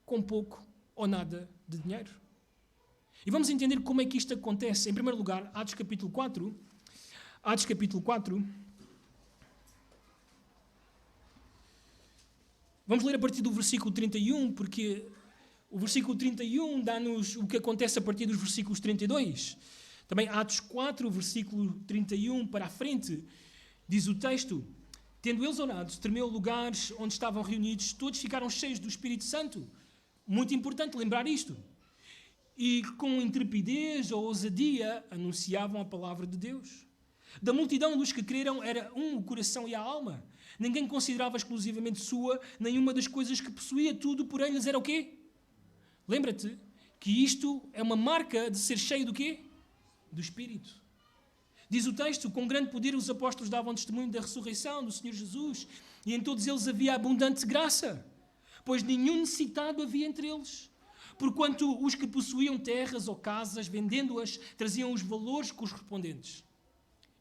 com pouco ou nada de dinheiro. E vamos entender como é que isto acontece. Em primeiro lugar, Atos capítulo 4. Atos capítulo 4. Vamos ler a partir do versículo 31, porque o versículo 31 dá-nos o que acontece a partir dos versículos 32. Também Atos 4, versículo 31 para a frente, diz o texto: tendo eles orado, tremeu o lugar onde estavam reunidos, todos ficaram cheios do Espírito Santo. Muito importante lembrar isto. E com intrepidez ou ousadia anunciavam a palavra de Deus. Da multidão dos que creram era o coração e a alma. Ninguém considerava exclusivamente sua nenhuma das coisas que possuía, tudo por eles era o quê? Lembra-te que isto é uma marca de ser cheio do quê? Do Espírito. Diz o texto, com grande poder os apóstolos davam testemunho da ressurreição do Senhor Jesus, e em todos eles havia abundante graça, pois nenhum necessitado havia entre eles. Porquanto os que possuíam terras ou casas, vendendo-as, traziam os valores correspondentes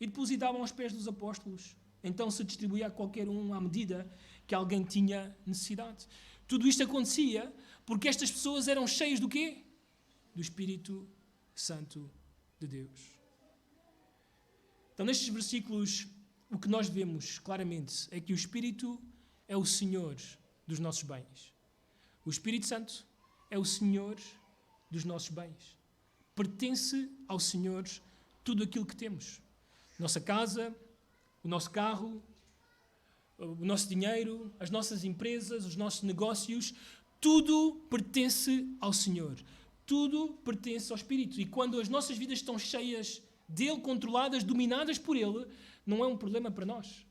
e depositavam aos pés dos apóstolos. Então se distribuía a qualquer um à medida que alguém tinha necessidade. Tudo isto acontecia porque estas pessoas eram cheias do quê? Do Espírito Santo de Deus. Então, nestes versículos, o que nós vemos claramente é que o Espírito é o Senhor dos nossos bens. O Espírito Santo é o Senhor dos nossos bens. Pertence ao Senhor tudo aquilo que temos. Nossa casa, o nosso carro, o nosso dinheiro, as nossas empresas, os nossos negócios, tudo pertence ao Senhor. Tudo pertence ao Espírito. E quando as nossas vidas estão cheias dele, controladas, dominadas por ele, não é um problema para nós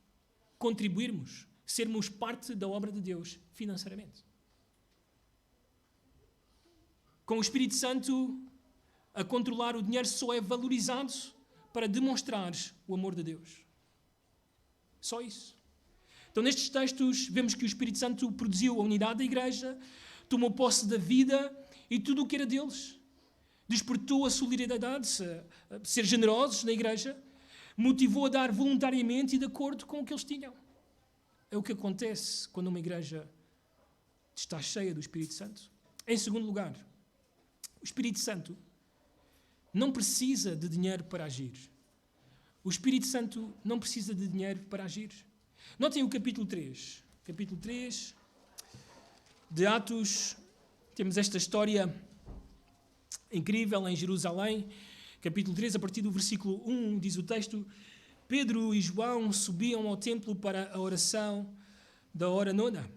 contribuirmos, sermos parte da obra de Deus financeiramente. Com o Espírito Santo a controlar, o dinheiro só é valorizado para demonstrar o amor de Deus. Só isso. Então, nestes textos, vemos que o Espírito Santo produziu a unidade da igreja, tomou posse da vida e tudo o que era deles. Despertou a solidariedade, a ser generosos na igreja, motivou a dar voluntariamente e de acordo com o que eles tinham. É o que acontece quando uma igreja está cheia do Espírito Santo. Em segundo lugar, o Espírito Santo não precisa de dinheiro para agir. O Espírito Santo não precisa de dinheiro para agir. Notem o capítulo 3. Capítulo 3 de Atos. Temos esta história incrível em Jerusalém. Capítulo 3, a partir do versículo 1, diz o texto: Pedro e João subiam ao templo para a oração da hora nona.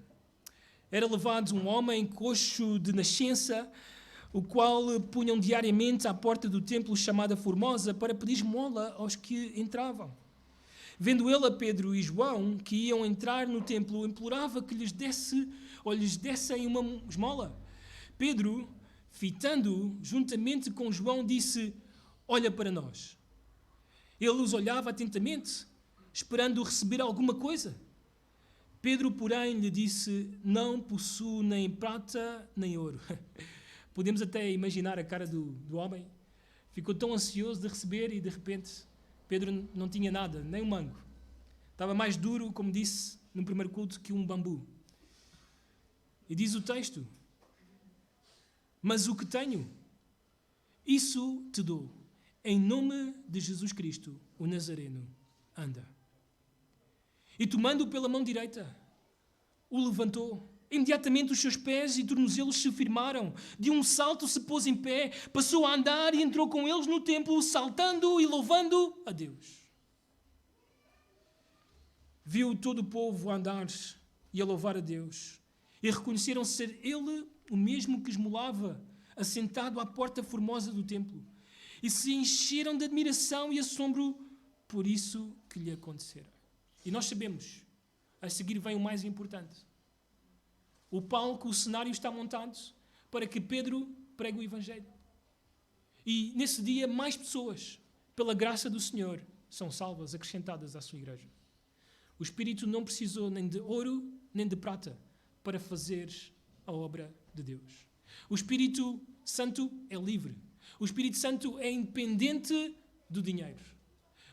Era levado um homem coxo de nascença, o qual punham diariamente à porta do templo chamada Formosa para pedir esmola aos que entravam. Vendo ele a Pedro e João, que iam entrar no templo, implorava que lhes dessem uma esmola. Pedro, fitando-o juntamente com João, disse: olha para nós. Ele os olhava atentamente, esperando receber alguma coisa. Pedro, porém, lhe disse: não possuo nem prata nem ouro. Podemos até imaginar a cara do homem. Ficou tão ansioso de receber e, de repente, Pedro não tinha nada, nem um mango. Estava mais duro, como disse no primeiro culto, que um bambu. E diz o texto: mas o que tenho, isso te dou. Em nome de Jesus Cristo, o Nazareno, anda. E tomando-o pela mão direita, o levantou. Imediatamente os seus pés e tornozelos se firmaram. De um salto se pôs em pé, passou a andar e entrou com eles no templo, saltando e louvando a Deus. Viu todo o povo a andar e a louvar a Deus. E reconheceram ser ele o mesmo que esmolava, assentado à porta formosa do templo. E se encheram de admiração e assombro por isso que lhe acontecera. E nós sabemos, a seguir vem o mais importante. O palco, o cenário está montado para que Pedro pregue o Evangelho. E nesse dia mais pessoas, pela graça do Senhor, são salvas, acrescentadas à sua igreja. O Espírito não precisou nem de ouro, nem de prata para fazer a obra de Deus. O Espírito Santo é livre. O Espírito Santo é independente do dinheiro.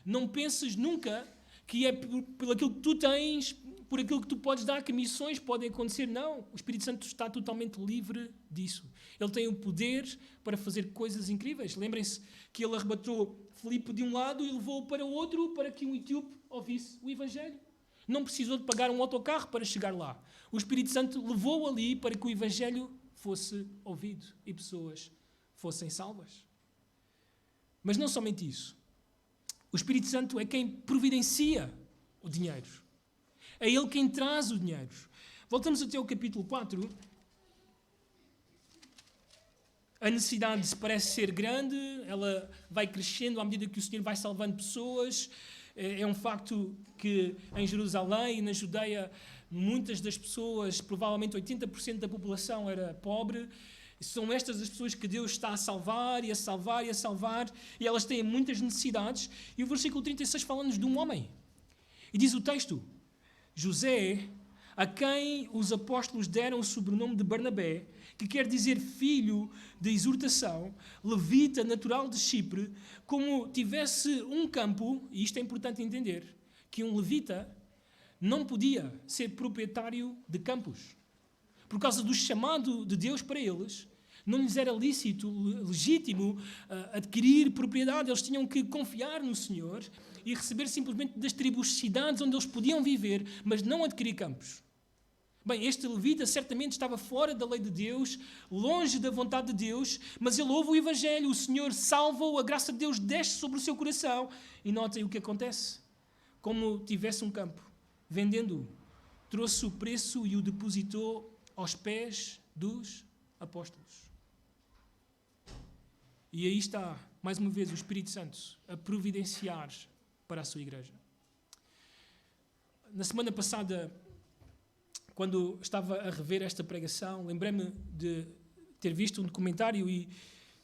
Não penses nunca que é por aquilo que tu tens, por aquilo que tu podes dar, que missões podem acontecer. Não. O Espírito Santo está totalmente livre disso. Ele tem o poder para fazer coisas incríveis. Lembrem-se que ele arrebatou Filipe de um lado e levou-o para o outro para que um etíope ouvisse o Evangelho. Não precisou de pagar um autocarro para chegar lá. O Espírito Santo levou-o ali para que o Evangelho fosse ouvido e pessoas fossem salvas. Mas não somente isso. O Espírito Santo é quem providencia o dinheiro. É ele quem traz o dinheiro. Voltamos até ao capítulo 4. A necessidade parece ser grande, ela vai crescendo à medida que o Senhor vai salvando pessoas. É um facto que em Jerusalém e na Judeia muitas das pessoas, provavelmente 80% da população era pobre. São estas as pessoas que Deus está a salvar e a salvar e a salvar, e elas têm muitas necessidades. E o versículo 36 fala-nos de um homem. E diz o texto: José, a quem os apóstolos deram o sobrenome de Barnabé, que quer dizer filho de exortação, levita natural de Chipre, como tivesse um campo, e isto é importante entender, que um levita não podia ser proprietário de campos. Por causa do chamado de Deus para eles, não lhes era lícito, legítimo adquirir propriedade. Eles tinham que confiar no Senhor e receber simplesmente das tribos cidades onde eles podiam viver, mas não adquirir campos. Bem, este levita certamente estava fora da lei de Deus, longe da vontade de Deus, mas ele ouve o Evangelho, o Senhor salva-o, a graça de Deus desce sobre o seu coração. E notem o que acontece. Como tivesse um campo, vendendo-o, trouxe o preço e o depositou aos pés dos apóstolos. E aí está, mais uma vez, o Espírito Santo a providenciar para a sua igreja. Na semana passada, quando estava a rever esta pregação, lembrei-me de ter visto um documentário e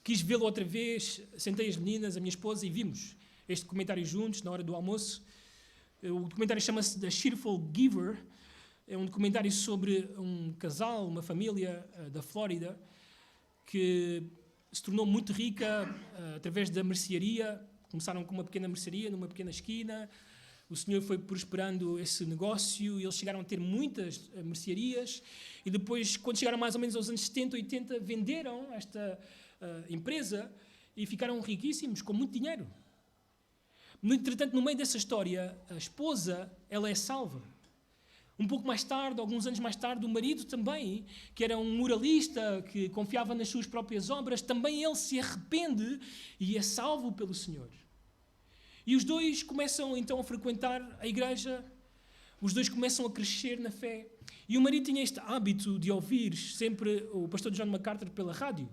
quis vê-lo outra vez. Sentei as meninas, a minha esposa, e vimos este documentário juntos, na hora do almoço. O documentário chama-se The Cheerful Giver. É um documentário sobre um casal, uma família da Flórida, que se tornou muito rica através da mercearia. Começaram com uma pequena mercearia, numa pequena esquina. O Senhor foi prosperando esse negócio e eles chegaram a ter muitas mercearias. E depois, quando chegaram mais ou menos aos anos 70, 80, venderam esta empresa e ficaram riquíssimos, com muito dinheiro. Entretanto, no meio dessa história, a esposa, ela é salva. Um pouco mais tarde, alguns anos mais tarde, o marido também, que era um moralista, que confiava nas suas próprias obras, também ele se arrepende e é salvo pelo Senhor. E os dois começam então a frequentar a igreja, os dois começam a crescer na fé. E o marido tinha este hábito de ouvir sempre o pastor John MacArthur pela rádio.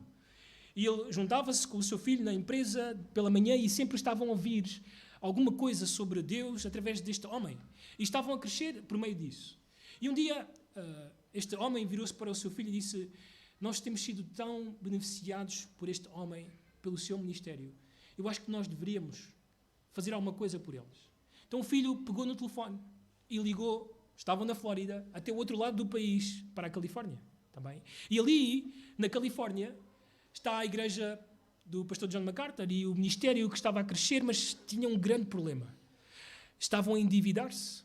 E ele juntava-se com o seu filho na empresa pela manhã e sempre estavam a ouvir alguma coisa sobre Deus através deste homem. E estavam a crescer por meio disso. E um dia, este homem virou-se para o seu filho e disse: nós temos sido tão beneficiados por este homem, pelo seu ministério. Eu acho que nós deveríamos fazer alguma coisa por eles. Então o filho pegou no telefone e ligou, estavam na Flórida, até o outro lado do país, para a Califórnia também. E ali, na Califórnia, está a igreja do pastor John MacArthur e o ministério que estava a crescer, mas tinha um grande problema. Estavam a endividar-se,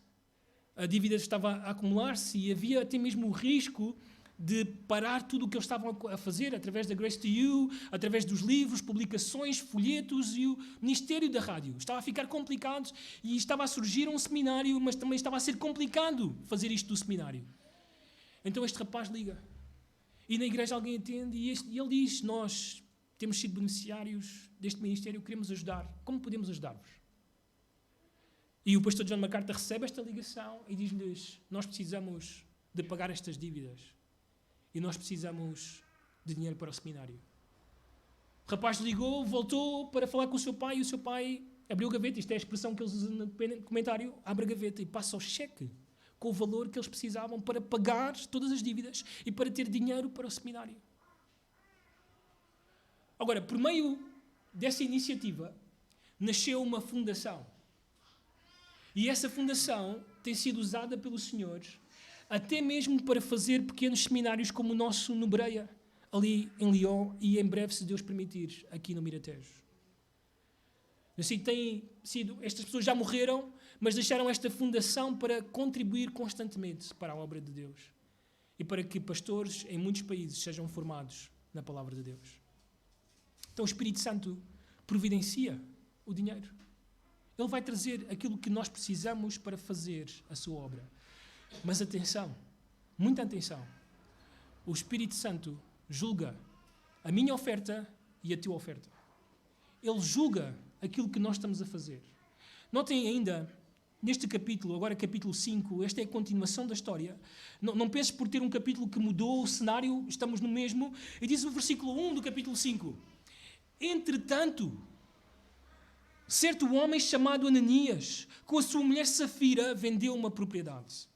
a dívida estava a acumular-se e havia até mesmo o risco de parar tudo o que eles estavam a fazer através da Grace to You, através dos livros, publicações, folhetos e o ministério da rádio. Estava a ficar complicado e estava a surgir um seminário, mas também estava a ser complicado fazer isto do seminário. Então este rapaz liga e na igreja alguém atende e ele diz: nós temos sido beneficiários deste ministério, queremos ajudar. Como podemos ajudar-vos? E o pastor John MacArthur recebe esta ligação e diz-lhes: nós precisamos de pagar estas dívidas e nós precisamos de dinheiro para o seminário. O rapaz ligou, voltou para falar com o seu pai e o seu pai abriu a gaveta. Isto é a expressão que eles usam no comentário. Abre a gaveta e passa o cheque com o valor que eles precisavam para pagar todas as dívidas e para ter dinheiro para o seminário. Agora, por meio dessa iniciativa, nasceu uma fundação. E essa fundação tem sido usada pelos senhores até mesmo para fazer pequenos seminários como o nosso no Breia, ali em Lyon e em breve, se Deus permitir, aqui no Miratejo. Assim, estas pessoas já morreram, mas deixaram esta fundação para contribuir constantemente para a obra de Deus e para que pastores em muitos países sejam formados na palavra de Deus. Então o Espírito Santo providencia o dinheiro. Ele vai trazer aquilo que nós precisamos para fazer a sua obra. Mas atenção, muita atenção. O Espírito Santo julga a minha oferta e a tua oferta. Ele julga aquilo que nós estamos a fazer. Notem ainda, neste capítulo, agora capítulo 5, esta é a continuação da história. Não penses por ter um capítulo que mudou o cenário, estamos no mesmo. E diz o versículo 1 do capítulo 5. Entretanto, certo homem chamado Ananias, com a sua mulher Safira, vendeu uma propriedade.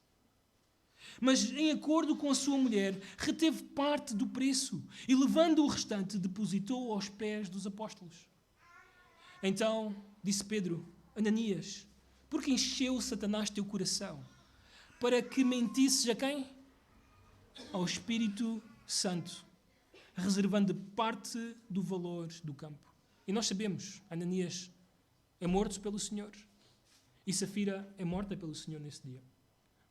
Mas, em acordo com a sua mulher, reteve parte do preço e, levando o restante, depositou aos pés dos apóstolos. Então, disse Pedro: Ananias, por que encheu Satanás teu coração? Para que mentisses a quem? Ao Espírito Santo, reservando parte do valor do campo. E nós sabemos, Ananias é morto pelo Senhor e Safira é morta pelo Senhor nesse dia,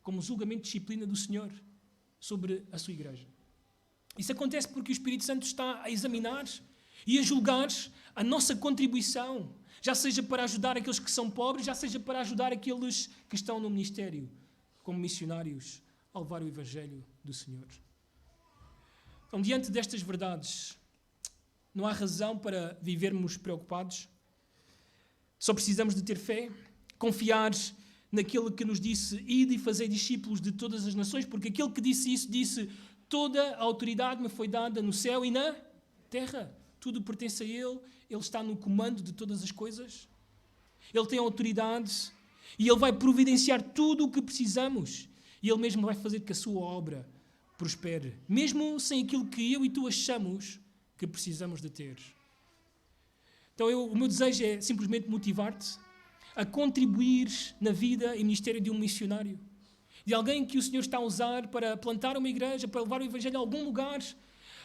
como julgamento de disciplina do Senhor sobre a sua igreja. Isso acontece porque o Espírito Santo está a examinar e a julgar a nossa contribuição, já seja para ajudar aqueles que são pobres, já seja para ajudar aqueles que estão no ministério, como missionários, a levar o Evangelho do Senhor. Então, diante destas verdades, não há razão para vivermos preocupados. Só precisamos de ter fé, confiar naquele que nos disse: ide e fazei discípulos de todas as nações, porque aquele que disse isso disse: toda a autoridade me foi dada no céu e na terra. Tudo pertence a Ele, Ele está no comando de todas as coisas. Ele tem autoridade e Ele vai providenciar tudo o que precisamos. E Ele mesmo vai fazer que a sua obra prospere, mesmo sem aquilo que eu e tu achamos que precisamos de ter. Então o meu desejo é simplesmente motivar-te a contribuir na vida e ministério de um missionário, de alguém que o Senhor está a usar para plantar uma igreja, para levar o Evangelho a algum lugar.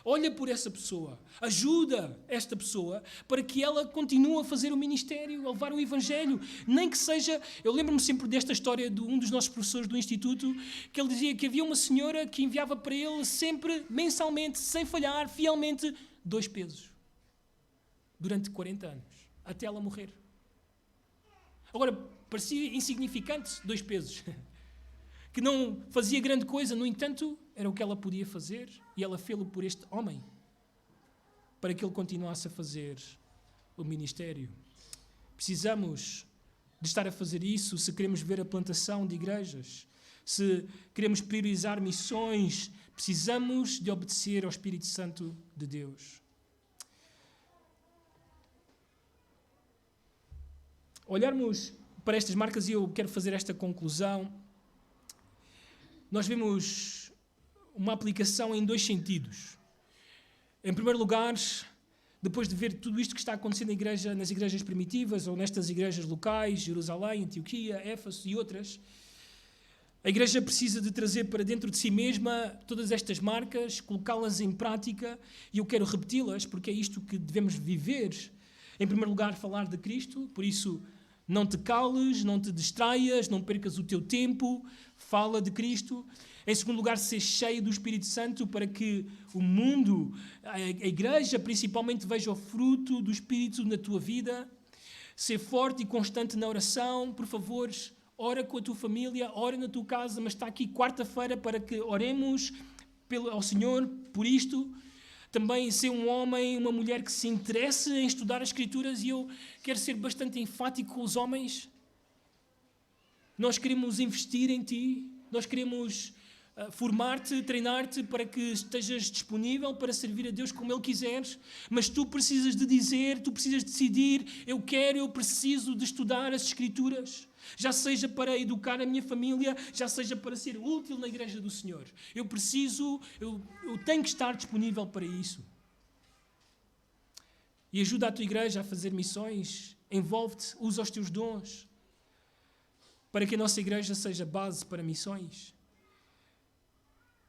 Olha por essa pessoa, ajuda esta pessoa para que ela continue a fazer o ministério, a levar o Evangelho, nem que seja... Eu lembro-me sempre desta história de um dos nossos professores do Instituto, que ele dizia que havia uma senhora que enviava para ele sempre, mensalmente, sem falhar, fielmente, 2 pesos, durante 40 anos, até ela morrer. Agora, parecia insignificante, 2 pesos. Que não fazia grande coisa, no entanto, era o que ela podia fazer e ela fê-lo por este homem, para que ele continuasse a fazer o ministério. Precisamos de estar a fazer isso se queremos ver a plantação de igrejas, se queremos priorizar missões, precisamos de obedecer ao Espírito Santo de Deus. Olharmos para estas marcas, e eu quero fazer esta conclusão, nós vemos uma aplicação em 2 sentidos. Em primeiro lugar, depois de ver tudo isto que está acontecendo nas igrejas primitivas ou nestas igrejas locais, Jerusalém, Antioquia, Éfeso e outras, a igreja precisa de trazer para dentro de si mesma todas estas marcas, colocá-las em prática, e eu quero repeti-las porque é isto que devemos viver. Em primeiro lugar, falar de Cristo, por isso não te cales, não te distraias, não percas o teu tempo, fala de Cristo. Em segundo lugar, ser cheio do Espírito Santo para que o mundo, a igreja principalmente, veja o fruto do Espírito na tua vida. Ser forte e constante na oração, por favor, ora com a tua família, ora na tua casa, mas está aqui quarta-feira para que oremos ao Senhor por isto. Também ser um homem, uma mulher que se interesse em estudar as Escrituras, e eu quero ser bastante enfático com os homens. Nós queremos investir em ti, nós queremos formar-te, treinar-te para que estejas disponível para servir a Deus como Ele quiseres, mas tu precisas de dizer, tu precisas de decidir, eu preciso de estudar as Escrituras, já seja para educar a minha família, já seja para ser útil na igreja do Senhor. Eu tenho que estar disponível para isso. E ajuda a tua igreja a fazer missões, envolve-te, usa os teus dons, para que a nossa igreja seja base para missões.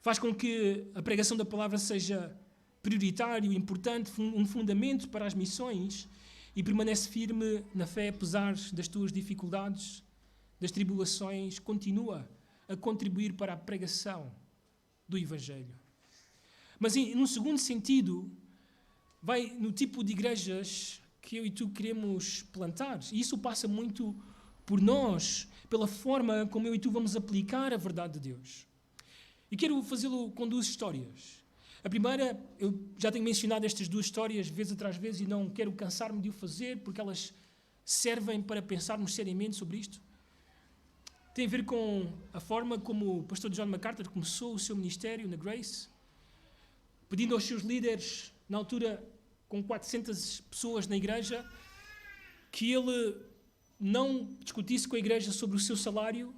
Faz com que a pregação da palavra seja prioritário, importante, um fundamento para as missões, e permanece firme na fé, apesar das tuas dificuldades, das tribulações, continua a contribuir para a pregação do Evangelho. Mas, num segundo sentido, vai no tipo de igrejas que eu e tu queremos plantar. E isso passa muito por nós, pela forma como eu e tu vamos aplicar a verdade de Deus. E quero fazê-lo com 2 histórias. A primeira, eu já tenho mencionado estas 2 histórias vez atrás vez e não quero cansar-me de o fazer porque elas servem para pensarmos seriamente sobre isto. Tem a ver com a forma como o pastor John MacArthur começou o seu ministério na Grace, pedindo aos seus líderes, na altura com 400 pessoas na igreja, que ele não discutisse com a igreja sobre o seu salário,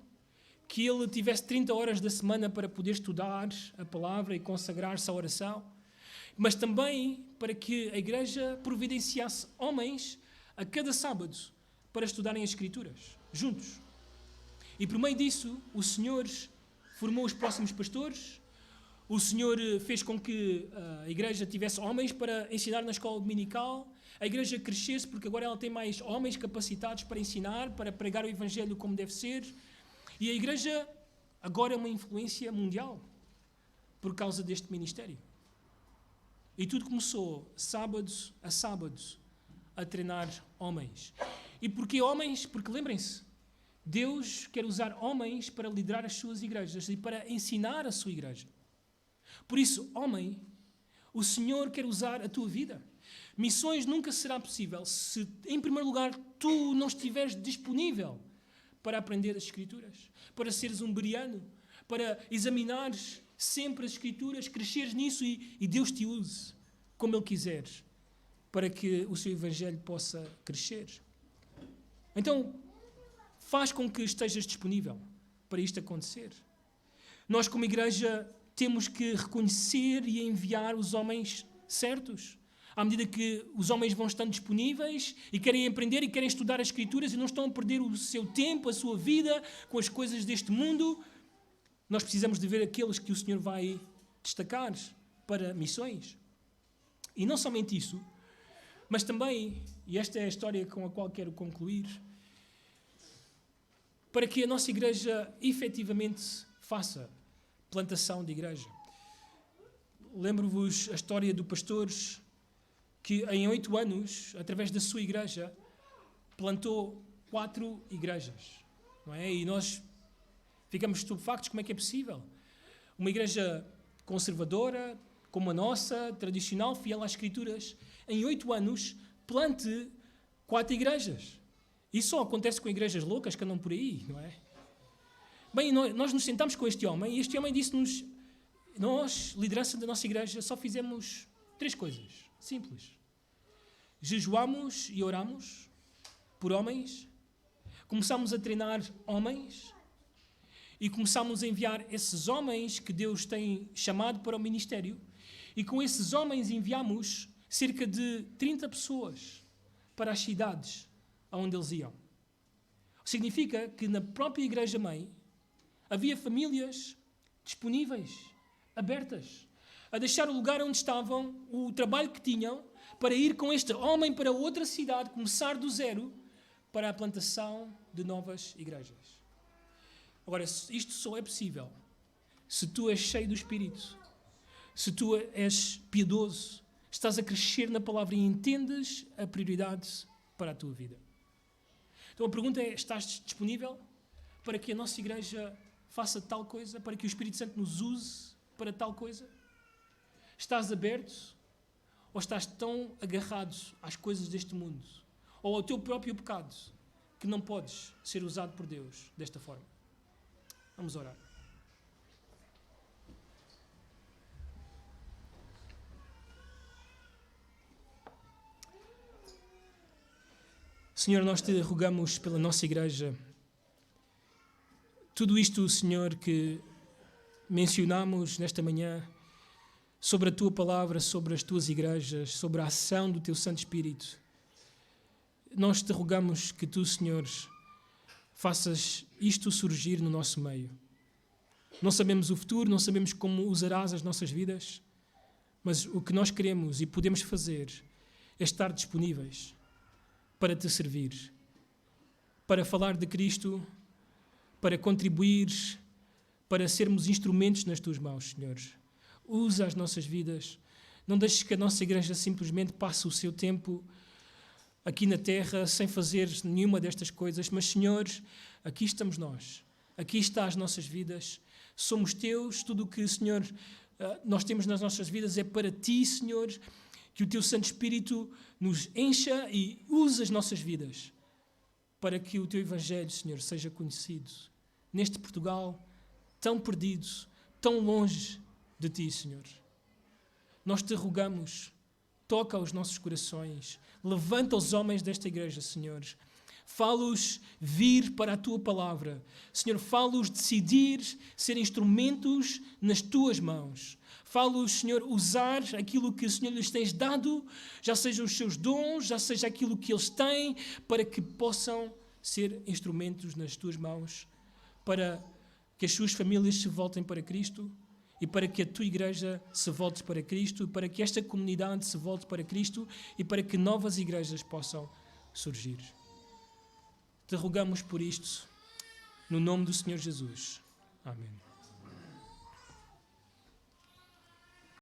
que ele tivesse 30 horas da semana para poder estudar a palavra e consagrar-se à oração, mas também para que a igreja providenciasse homens a cada sábado para estudarem as Escrituras, juntos. E por meio disso, o Senhor formou os próximos pastores, o Senhor fez com que a igreja tivesse homens para ensinar na escola dominical, a igreja crescesse porque agora ela tem mais homens capacitados para ensinar, para pregar o Evangelho como deve ser. E a igreja agora é uma influência mundial por causa deste ministério. E tudo começou, sábado a sábado, a treinar homens. E porquê homens? Porque lembrem-se, Deus quer usar homens para liderar as suas igrejas e para ensinar a sua igreja. Por isso, homem, o Senhor quer usar a tua vida. Missões nunca será possível se, em primeiro lugar, tu não estiveres disponível para aprender as Escrituras, para seres um bereano, para examinares sempre as Escrituras, cresceres nisso e Deus te use como Ele quiser, para que o seu Evangelho possa crescer. Então, faz com que estejas disponível para isto acontecer. Nós, como igreja, temos que reconhecer e enviar os homens certos. À medida que os homens vão estando disponíveis e querem aprender e querem estudar as Escrituras e não estão a perder o seu tempo, a sua vida com as coisas deste mundo, nós precisamos de ver aqueles que o Senhor vai destacar para missões. E não somente isso, mas também, e esta é a história com a qual quero concluir, para que a nossa igreja efetivamente faça plantação de igreja. Lembro-vos a história do pastor que em 8 anos, através da sua igreja, plantou 4 igrejas, não é? E nós ficamos estupefactos como é que é possível. Uma igreja conservadora, como a nossa, tradicional, fiel às Escrituras, em 8 anos, plante 4 igrejas. Isso só acontece com igrejas loucas que andam por aí, não é? Bem, nós nos sentamos com este homem e este homem disse-nos: nós, liderança da nossa igreja, só fizemos 3 coisas simples. Jejuamos e oramos por homens, começámos a treinar homens e começámos a enviar esses homens que Deus tem chamado para o ministério, e com esses homens enviámos cerca de 30 pessoas para as cidades aonde eles iam. Significa que na própria igreja-mãe havia famílias disponíveis, abertas, a deixar o lugar onde estavam, o trabalho que tinham, para ir com este homem para outra cidade, começar do zero, para a plantação de novas igrejas. Agora, isto só é possível se tu és cheio do Espírito, se tu és piedoso, estás a crescer na palavra e entendes a prioridade para a tua vida. Então a pergunta é: estás disponível para que a nossa igreja faça tal coisa, para que o Espírito Santo nos use para tal coisa? Estás aberto ou estás tão agarrado às coisas deste mundo ou ao teu próprio pecado que não podes ser usado por Deus desta forma? Vamos orar. Senhor, nós te rogamos pela nossa igreja. Tudo isto, Senhor, que mencionamos nesta manhã, sobre a tua palavra, sobre as tuas igrejas, sobre a ação do teu Santo Espírito, nós te rogamos que tu, Senhor, faças isto surgir no nosso meio. Não sabemos o futuro, não sabemos como usarás as nossas vidas, mas o que nós queremos e podemos fazer é estar disponíveis para te servir, para falar de Cristo, para contribuir, para sermos instrumentos nas tuas mãos, Senhor. Usa as nossas vidas. Não deixes que a nossa igreja simplesmente passe o seu tempo aqui na terra sem fazer nenhuma destas coisas, mas, Senhor, aqui estamos nós. Aqui está as nossas vidas. Somos teus. Tudo o que, Senhor, nós temos nas nossas vidas é para ti, Senhor. Que o teu Santo Espírito nos encha e use as nossas vidas para que o teu Evangelho, Senhor, seja conhecido neste Portugal tão perdido, tão longe de ti, Senhor. Nós te rogamos, toca os nossos corações, levanta os homens desta igreja, Senhor. Fá-los vir para a tua palavra. Senhor, fá-los decidir ser instrumentos nas tuas mãos. Fá-los, Senhor, usar aquilo que o Senhor lhes tens dado, já sejam os seus dons, já seja aquilo que eles têm, para que possam ser instrumentos nas tuas mãos, para que as suas famílias se voltem para Cristo e para que a tua igreja se volte para Cristo, para que esta comunidade se volte para Cristo e para que novas igrejas possam surgir. Te rogamos por isto, no nome do Senhor Jesus. Amém.